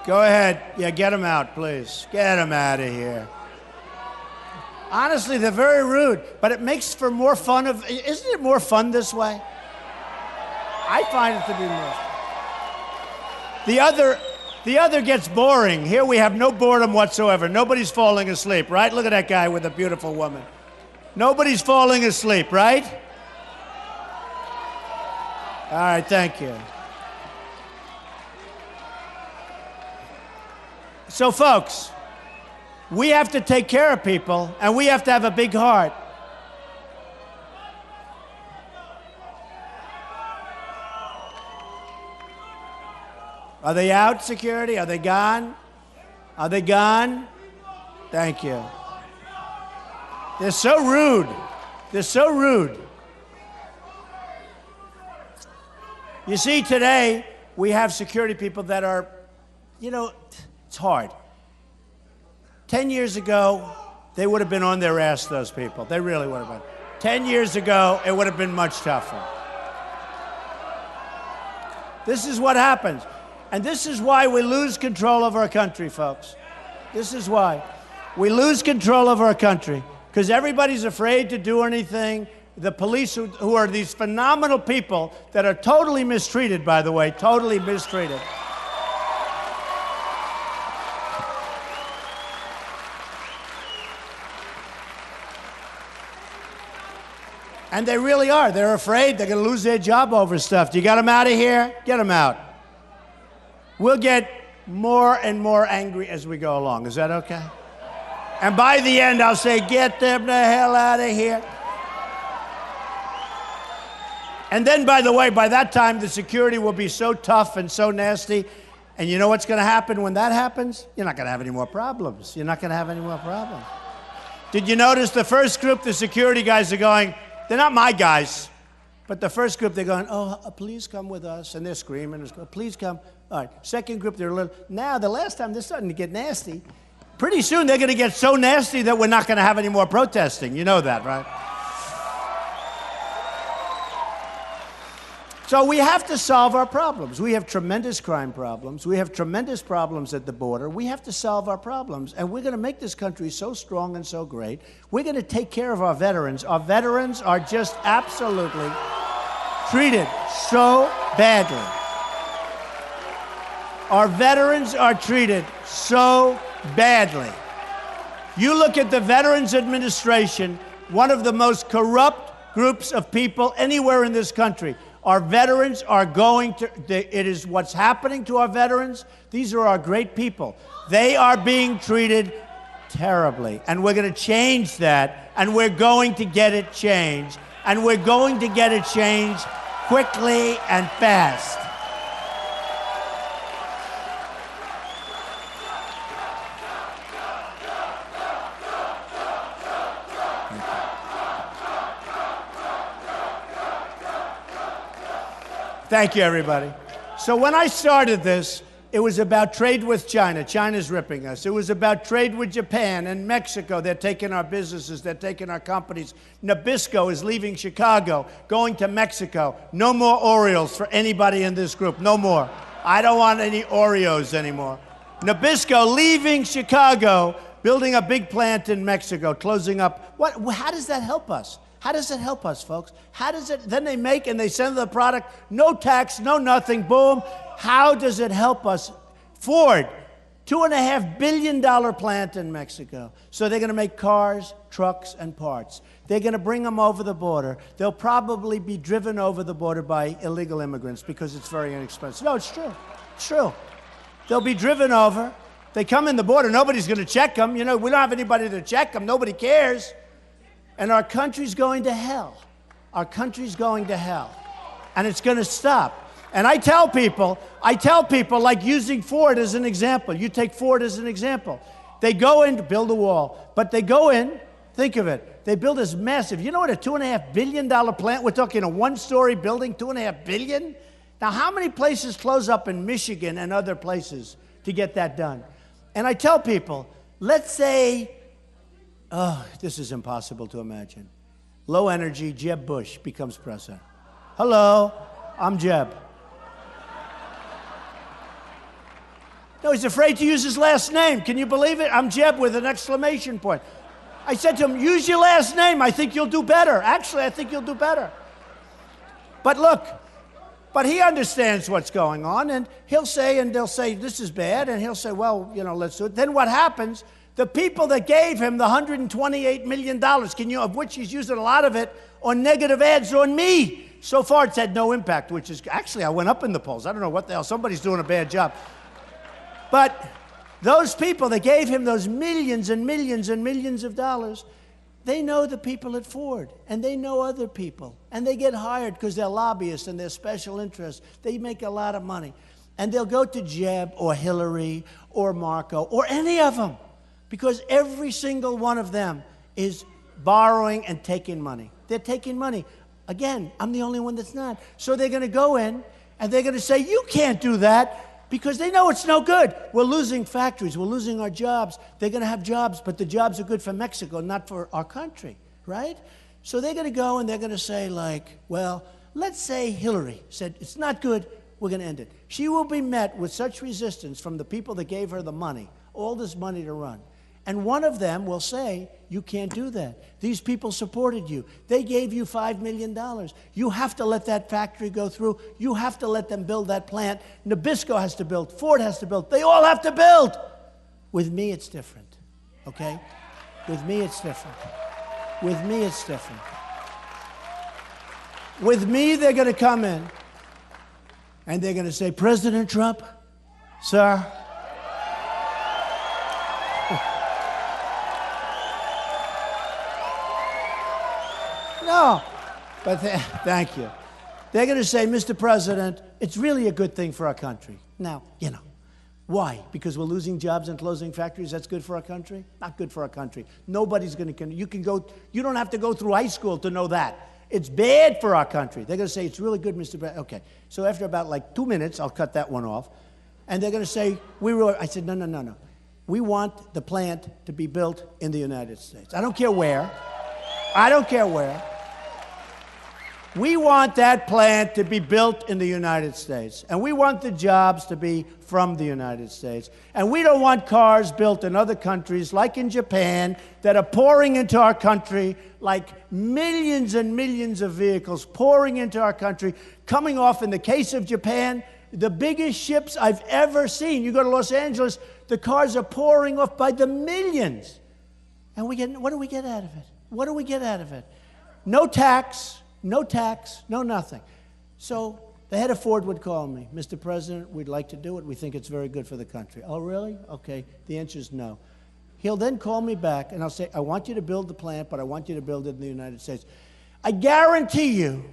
[SPEAKER 1] Go ahead. Yeah, get him out, please. Get him out of here. Honestly, they're very rude, but it makes for more fun of, isn't it more fun this way? I find it to be more fun. The other gets boring. Here we have no boredom whatsoever. Nobody's falling asleep, right? Look at that guy with a beautiful woman. Nobody's falling asleep, right? All right, thank you. So, folks, we have to take care of people, and we have to have a big heart. Are they out, security? Are they gone? Are they gone? Thank you. They're so rude. They're so rude. You see, today, we have security people that are, you know, it's hard. 10 years ago, they would have been on their ass, those people. They really would have been. 10 years ago, it would have been much tougher. This is what happens. And this is why we lose control of our country, folks. This is why. We lose control of our country because everybody's afraid to do anything. The police, who are these phenomenal people that are totally mistreated, by the way, totally mistreated. And they really are. They're afraid they're going to lose their job over stuff. You got them out of here? Get them out. We'll get more and more angry as we go along. Is that okay? And by the end, I'll say, get them the hell out of here. And then, by the way, by that time, the security will be so tough and so nasty. And you know what's going to happen when that happens? You're not going to have any more problems. You're not going to have any more problems. Did you notice the first group, the security guys are going, they're not my guys. But the first group, they're going, oh, please come with us. And they're screaming, please come. All right, second group, they're a little, now the last time they're starting to get nasty. Pretty soon they're going to get so nasty that we're not going to have any more protesting. You know that, right? So we have to solve our problems. We have tremendous crime problems. We have tremendous problems at the border. We have to solve our problems. And we're going to make this country so strong and so great. We're going to take care of our veterans. Our veterans are just absolutely treated so badly. Our veterans are treated so badly. You look at the Veterans Administration, one of the most corrupt groups of people anywhere in this country. Our veterans are going to, it is what's happening to our veterans. These are our great people. They are being treated terribly. And we're going to change that. And we're going to get it changed. And we're going to get it changed quickly and fast. Thank you, everybody. So when I started this, it was about trade with China. China's ripping us. It was about trade with Japan and Mexico. They're taking our businesses. They're taking our companies. Nabisco is leaving Chicago, going to Mexico. No more Oreos for anybody in this group. No more. I don't want any Oreos anymore. Nabisco leaving Chicago, building a big plant in Mexico, closing up. How does that help us? How does it help us, folks? How does it, then they make and they send the product, no tax, no nothing, boom. How does it help us? Ford, $2.5 billion plant in Mexico. So they're going to make cars, trucks, and parts. They're going to bring them over the border. They'll probably be driven over the border by illegal immigrants because it's very inexpensive. No, it's true. It's true. They'll be driven over. They come in the border. Nobody's going to check them. You know, we don't have anybody to check them. Nobody cares. And our country's going to hell. Our country's going to hell. And it's going to stop. And I tell people, like using Ford as an example. You take Ford as an example. They go in to build a wall, but they go in, think of it, they build this massive, you know what, a $2.5 billion plant, we're talking a one-story building, $2.5 billion? Now, how many places close up in Michigan and other places to get that done? And I tell people, let's say, oh, this is impossible to imagine. Low energy, Jeb Bush becomes president. Hello, I'm Jeb. No, he's afraid to use his last name. Can you believe it? I'm Jeb with an exclamation point. I said to him, use your last name. I think you'll do better. Actually, I think you'll do better. But look, but he understands what's going on, and he'll say, and they'll say, this is bad, and he'll say, well, you know, let's do it. Then what happens? The people that gave him the $128 million, of which he's using a lot of it on negative ads on me. So far, it's had no impact, which is, actually, I went up in the polls. I don't know what the hell. Somebody's doing a bad job. But those people that gave him those millions and millions and millions of dollars, they know the people at Ford, and they know other people, and they get hired because they're lobbyists and they're special interests. They make a lot of money. And they'll go to Jeb or Hillary or Marco or any of them because every single one of them is borrowing and taking money. They're taking money. Again, I'm the only one that's not. So they're going to go in, and they're going to say, you can't do that. Because they know it's no good. We're losing factories. We're losing our jobs. They're going to have jobs, but the jobs are good for Mexico, not for our country, right? So they're going to go and they're going to say, like, well, let's say Hillary said, it's not good, we're going to end it. She will be met with such resistance from the people that gave her the money, all this money to run. And one of them will say, you can't do that. These people supported you. They gave you $5 million. You have to let that factory go through. You have to let them build that plant. Nabisco has to build. Ford has to build. They all have to build. With me, it's different, okay? With me, it's different. With me, it's different. With me, they're going to come in, and they're going to say, President Trump, sir, no, but thank you. They're going to say, Mr. President, it's really a good thing for our country. Now, you know, why? Because we're losing jobs and closing factories? That's good for our country? Not good for our country. Nobody's going to, you don't have to go through high school to know that. It's bad for our country. They're going to say, it's really good, Mr. President. Okay, so after about like 2 minutes, I'll cut that one off. And they're going to say, I said, no. We want the plant to be built in the United States. I don't care where. I don't care where. We want that plant to be built in the United States. And we want the jobs to be from the United States. And we don't want cars built in other countries, like in Japan, that are pouring into our country, like millions and millions of vehicles pouring into our country, coming off, in the case of Japan, the biggest ships I've ever seen. You go to Los Angeles, the cars are pouring off by the millions. And what do we get out of it? What do we get out of it? No tax, no nothing. So the head of Ford would call me, Mr. President, we'd like to do it. We think it's very good for the country. Oh, really? Okay. The answer is no. He'll then call me back, and I'll say, I want you to build the plant, but I want you to build it in the United States. I guarantee you,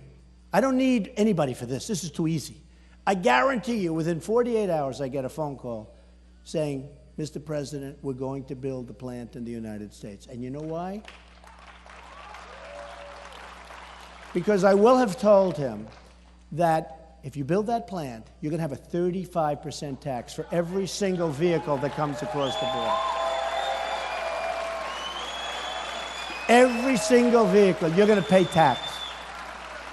[SPEAKER 1] I don't need anybody for this. This is too easy. I guarantee you, within 48 hours, I get a phone call saying, Mr. President, we're going to build the plant in the United States. And you know why? Because I will have told him that if you build that plant, you're going to have a 35% tax for every single vehicle that comes across the border. Every single vehicle, you're going to pay tax.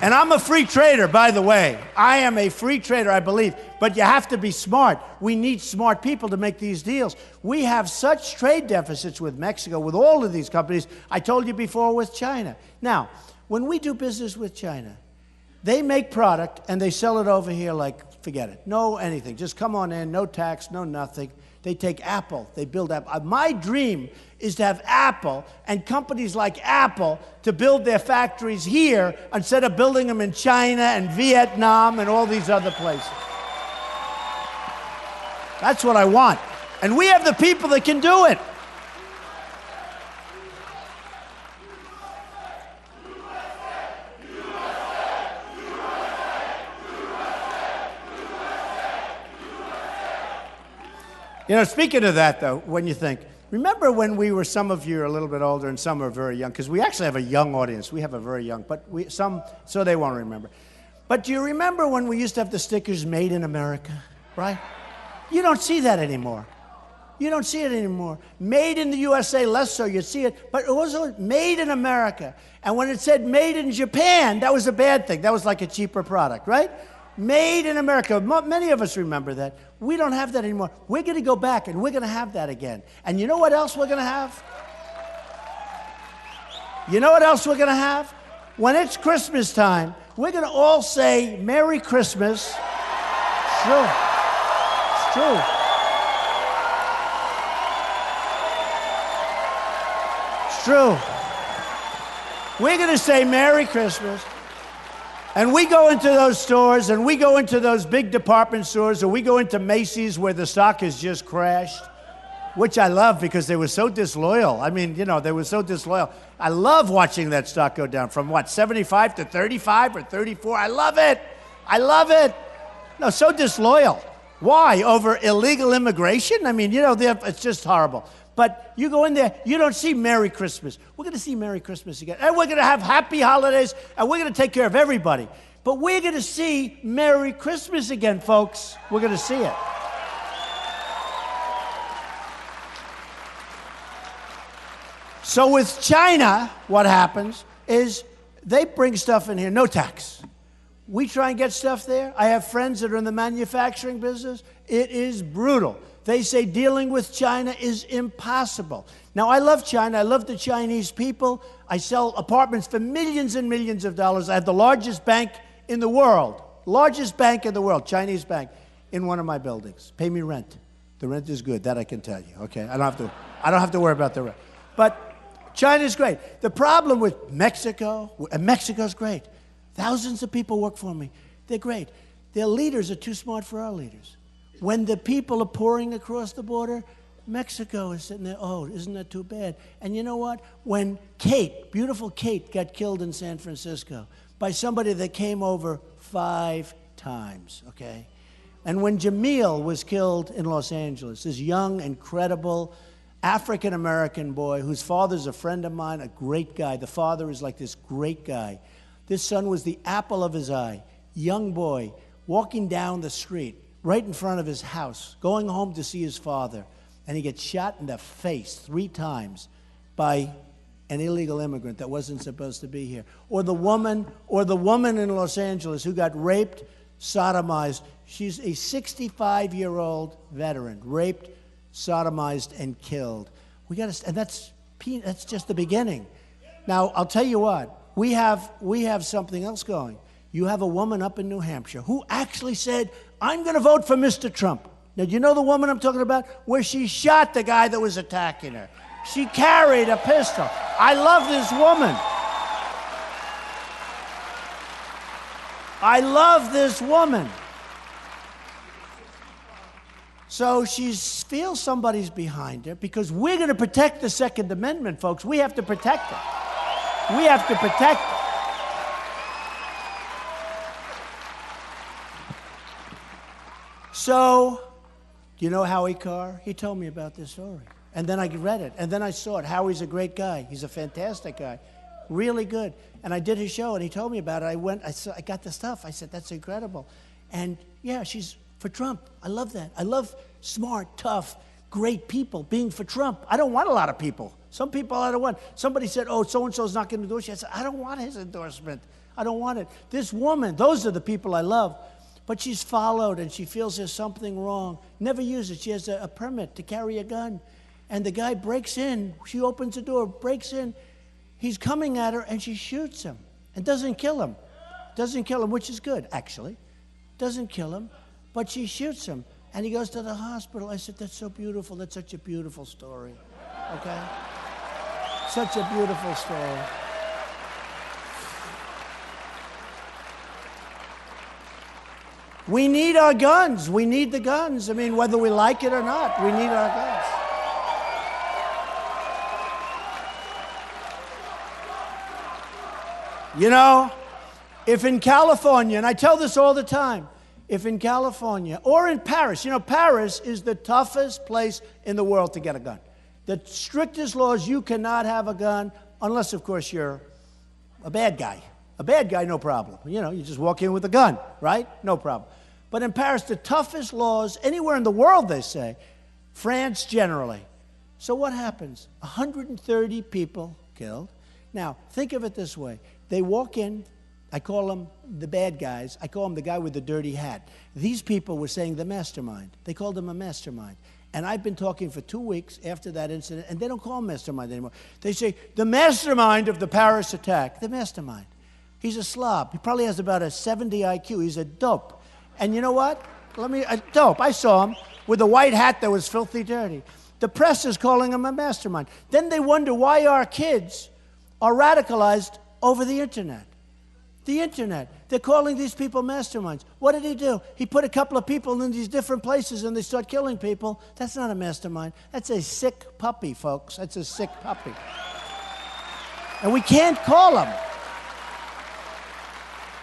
[SPEAKER 1] And I'm a free trader, by the way. I am a free trader, I believe. But you have to be smart. We need smart people to make these deals. We have such trade deficits with Mexico, with all of these companies. I told you before with China. Now, when we do business with China, they make product and they sell it over here like, forget it. No anything. Just come on in, no tax, no nothing. They take Apple. They build Apple. My dream is to have Apple and companies like Apple to build their factories here instead of building them in China and Vietnam and all these other places. That's what I want. And we have the people that can do it. You know, speaking of that, though, when you think, remember when we were, some of you are a little bit older and some are very young, because we actually have a young audience. We have a very young, but some, so they won't remember. But do you remember when we used to have the stickers Made in America, right? You don't see that anymore. You don't see it anymore. Made in the USA, less so, you see it, but it was also Made in America. And when it said Made in Japan, that was a bad thing. That was like a cheaper product, right? Made in America. Many of us remember that. We don't have that anymore. We're going to go back and we're going to have that again. And you know what else we're going to have? You know what else we're going to have? When it's Christmas time, we're going to all say Merry Christmas. It's true. It's true. It's true. We're going to say Merry Christmas. And we go into those stores, and we go into those big department stores, or we go into Macy's where the stock has just crashed, which I love because they were so disloyal. I mean, you know, they were so disloyal. I love watching that stock go down from, what, 75 to 35 or 34? I love it. I love it. No, so disloyal. Why? Over illegal immigration? I mean, you know, it's just horrible. But you go in there, you don't see Merry Christmas. We're going to see Merry Christmas again. And we're going to have happy holidays, and we're going to take care of everybody. But we're going to see Merry Christmas again, folks. We're going to see it. So with China, what happens is they bring stuff in here, no tax. We try and get stuff there. I have friends that are in the manufacturing business. It is brutal. They say dealing with China is impossible. Now, I love China. I love the Chinese people. I sell apartments for millions and millions of dollars. I have the largest bank in the world, Chinese bank, in one of my buildings. Pay me rent. The rent is good. That I can tell you. Okay, I don't have to worry about the rent. But China's great. The problem with Mexico, and Mexico's great. Thousands of people work for me. They're great. Their leaders are too smart for our leaders. When the people are pouring across the border, Mexico is sitting there, oh, isn't that too bad? And you know what? When Kate, beautiful Kate, got killed in San Francisco by somebody that came over 5 times, okay? And when Jamil was killed in Los Angeles, this young, incredible African-American boy whose father's a friend of mine, a great guy. The father is like this great guy. This son was the apple of his eye, young boy, walking down the street, right in front of his house, going home to see his father, and he gets shot in the face 3 times by an illegal immigrant that wasn't supposed to be here. Or the woman in Los Angeles who got raped, sodomized. She's a 65-year-old veteran, raped, sodomized, and killed. And that's just the beginning. Now, I'll tell you what, we have something else going. You have a woman up in New Hampshire who actually said, I'm going to vote for Mr. Trump. Now, do you know the woman I'm talking about? Where she shot the guy that was attacking her. She carried a pistol. I love this woman. I love this woman. So she feels somebody's behind her because we're going to protect the Second Amendment, folks. We have to protect it. We have to protect it. So, do you know Howie Carr? He told me about this story. And then I read it, and then I saw it. Howie's a great guy. He's a fantastic guy. Really good. And I did his show, and he told me about it. I got the stuff. I said, that's incredible. And yeah, she's for Trump. I love that. I love smart, tough, great people being for Trump. I don't want a lot of people. Some people I don't want. Somebody said, oh, so-and-so's not going to endorse you. I said, I don't want his endorsement. I don't want it. This woman, those are the people I love. But she's followed, and she feels there's something wrong. Never used it. She has a permit to carry a gun. And the guy breaks in. She opens the door, breaks in. He's coming at her, and she shoots him and doesn't kill him. Doesn't kill him, which is good, actually. Doesn't kill him, but she shoots him. And he goes to the hospital. I said, that's so beautiful. That's such a beautiful story. Okay? Such a beautiful story. We need our guns. We need the guns. I mean, whether we like it or not, we need our guns. You know, if in California, and I tell this all the time, if in California or in Paris, you know, Paris is the toughest place in the world to get a gun. The strictest laws, you cannot have a gun unless, of course, you're a bad guy. A bad guy, no problem. You know, you just walk in with a gun, right? No problem. But in Paris, the toughest laws anywhere in the world, they say. France generally. So what happens? 130 people killed. Now, think of it this way. They walk in. I call them the bad guys. I call them the guy with the dirty hat. These people were saying the mastermind. They called him a mastermind. And I've been talking for 2 weeks after that incident, and they don't call him mastermind anymore. They say, the mastermind of the Paris attack. The mastermind. He's a slob. He probably has about a 70 IQ. He's a dope. And you know what? A dope. I saw him with a white hat that was filthy dirty. The press is calling him a mastermind. Then they wonder why our kids are radicalized over the internet. The internet. They're calling these people masterminds. What did he do? He put a couple of people in these different places and they start killing people. That's not a mastermind. That's a sick puppy, folks. That's a sick puppy. And we can't call them.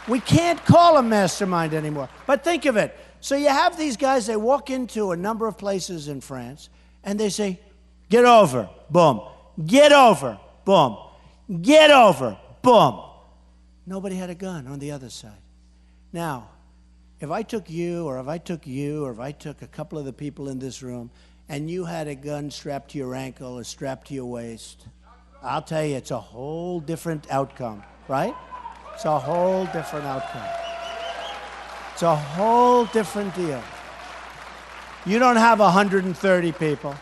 [SPEAKER 1] We can't call them mastermind anymore. But think of it. So you have these guys, they walk into a number of places in France and they say, get over, boom. Get over, boom. Get over, boom. Nobody had a gun on the other side. Now, if I took you, or if I took a couple of the people in this room, and you had a gun strapped to your ankle or strapped to your waist, I'll tell you, it's a whole different outcome, right? It's a whole different outcome. It's a whole different deal. You don't have 130 people.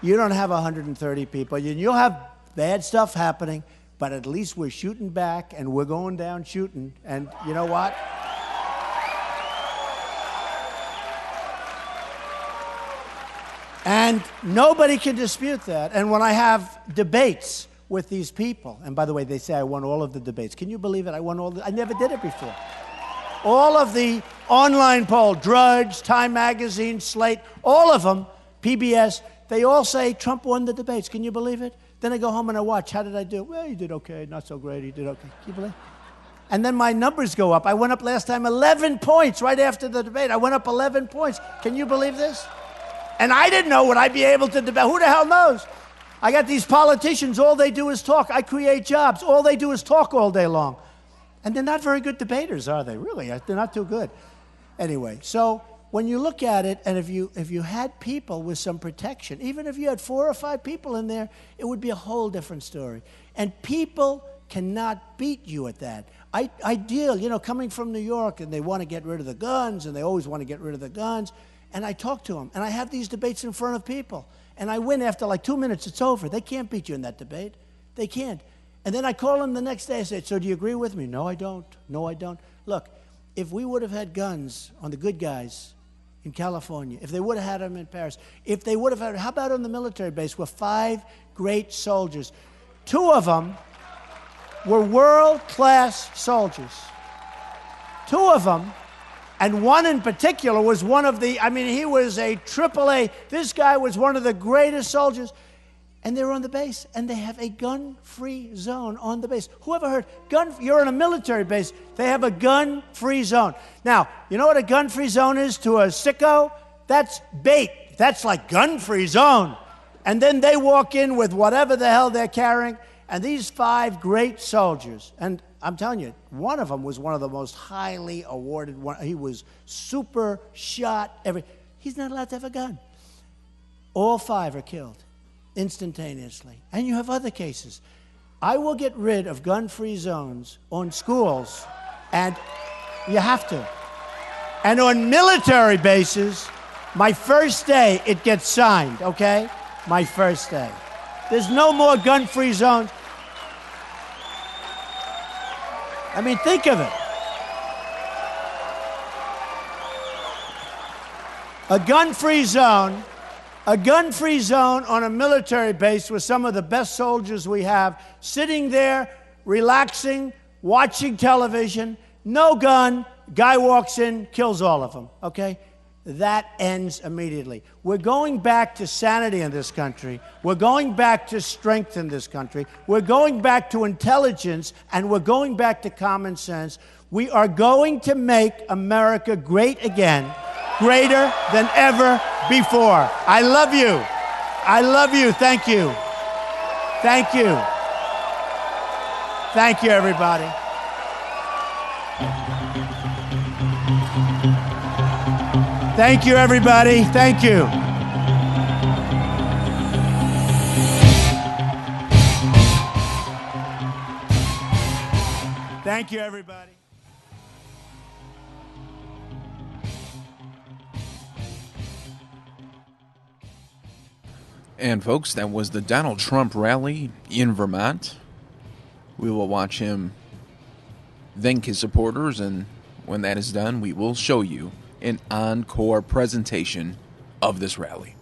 [SPEAKER 1] You don't have 130 people. You'll have bad stuff happening, but at least we're shooting back and we're going down shooting. And you know what? And nobody can dispute that. And when I have debates with these people, and by the way, they say I won all of the debates. Can you believe it? I never did it before. All of the online poll, Drudge, Time Magazine, Slate, all of them, PBS, they all say Trump won the debates. Can you believe it? Then I go home and I watch. How did I do? Well, he did okay. Not so great. He did okay. Can you believe it? And then my numbers go up. I went up last time 11 points right after the debate. I went up 11 points. Can you believe this? And I didn't know would I be able to debate. Who the hell knows? I got these politicians. All they do is talk. I create jobs. All they do is talk all day long. And they're not very good debaters, are they? Really, they're not too good. Anyway, so when you look at it, and if you had people with some protection, even if you had 4 or 5 people in there, it would be a whole different story. And people cannot beat you at that. I deal, coming from New York, and they want to get rid of the guns, and they always want to get rid of the guns. And I talk to them, and I have these debates in front of people. And I win after like 2 minutes, it's over. They can't beat you in that debate. They can't. And then I call them the next day. I say, so do you agree with me? No, I don't. No, I don't. Look, if we would have had guns on the good guys in California, if they would have had them in Paris, if they would have had, how about on the military base where 5 great soldiers, 2 of them were world-class soldiers. 2 of them, and one in particular was one of the, he was a AAA. This guy was one of the greatest soldiers. And they're on the base, and they have a gun-free zone on the base. Whoever heard you're on a military base, they have a gun-free zone. Now, you know what a gun-free zone is to a sicko? That's bait. That's like gun-free zone. And then they walk in with whatever the hell they're carrying, and these 5 great soldiers, and I'm telling you, one of them was one of the most highly awarded. He was super shot. He's not allowed to have a gun. All 5 are killed instantaneously. And you have other cases. I will get rid of gun-free zones on schools, and you have to. And on military bases, my first day, it gets signed, okay? My first day. There's no more gun-free zones. Think of it. A gun-free zone on a military base with some of the best soldiers we have, sitting there, relaxing, watching television, no gun, guy walks in, kills all of them, okay? That ends immediately. We're going back to sanity in this country. We're going back to strength in this country. We're going back to intelligence, and we're going back to common sense. We are going to make America great again, greater than ever before. I love you. I love you. Thank you. Thank you. Thank you, everybody. Thank you, everybody. Thank you. Thank you, everybody.
[SPEAKER 2] And folks, that was the Donald Trump rally in Vermont. We will watch him thank his supporters, and when that is done, we will show you an encore presentation of this rally.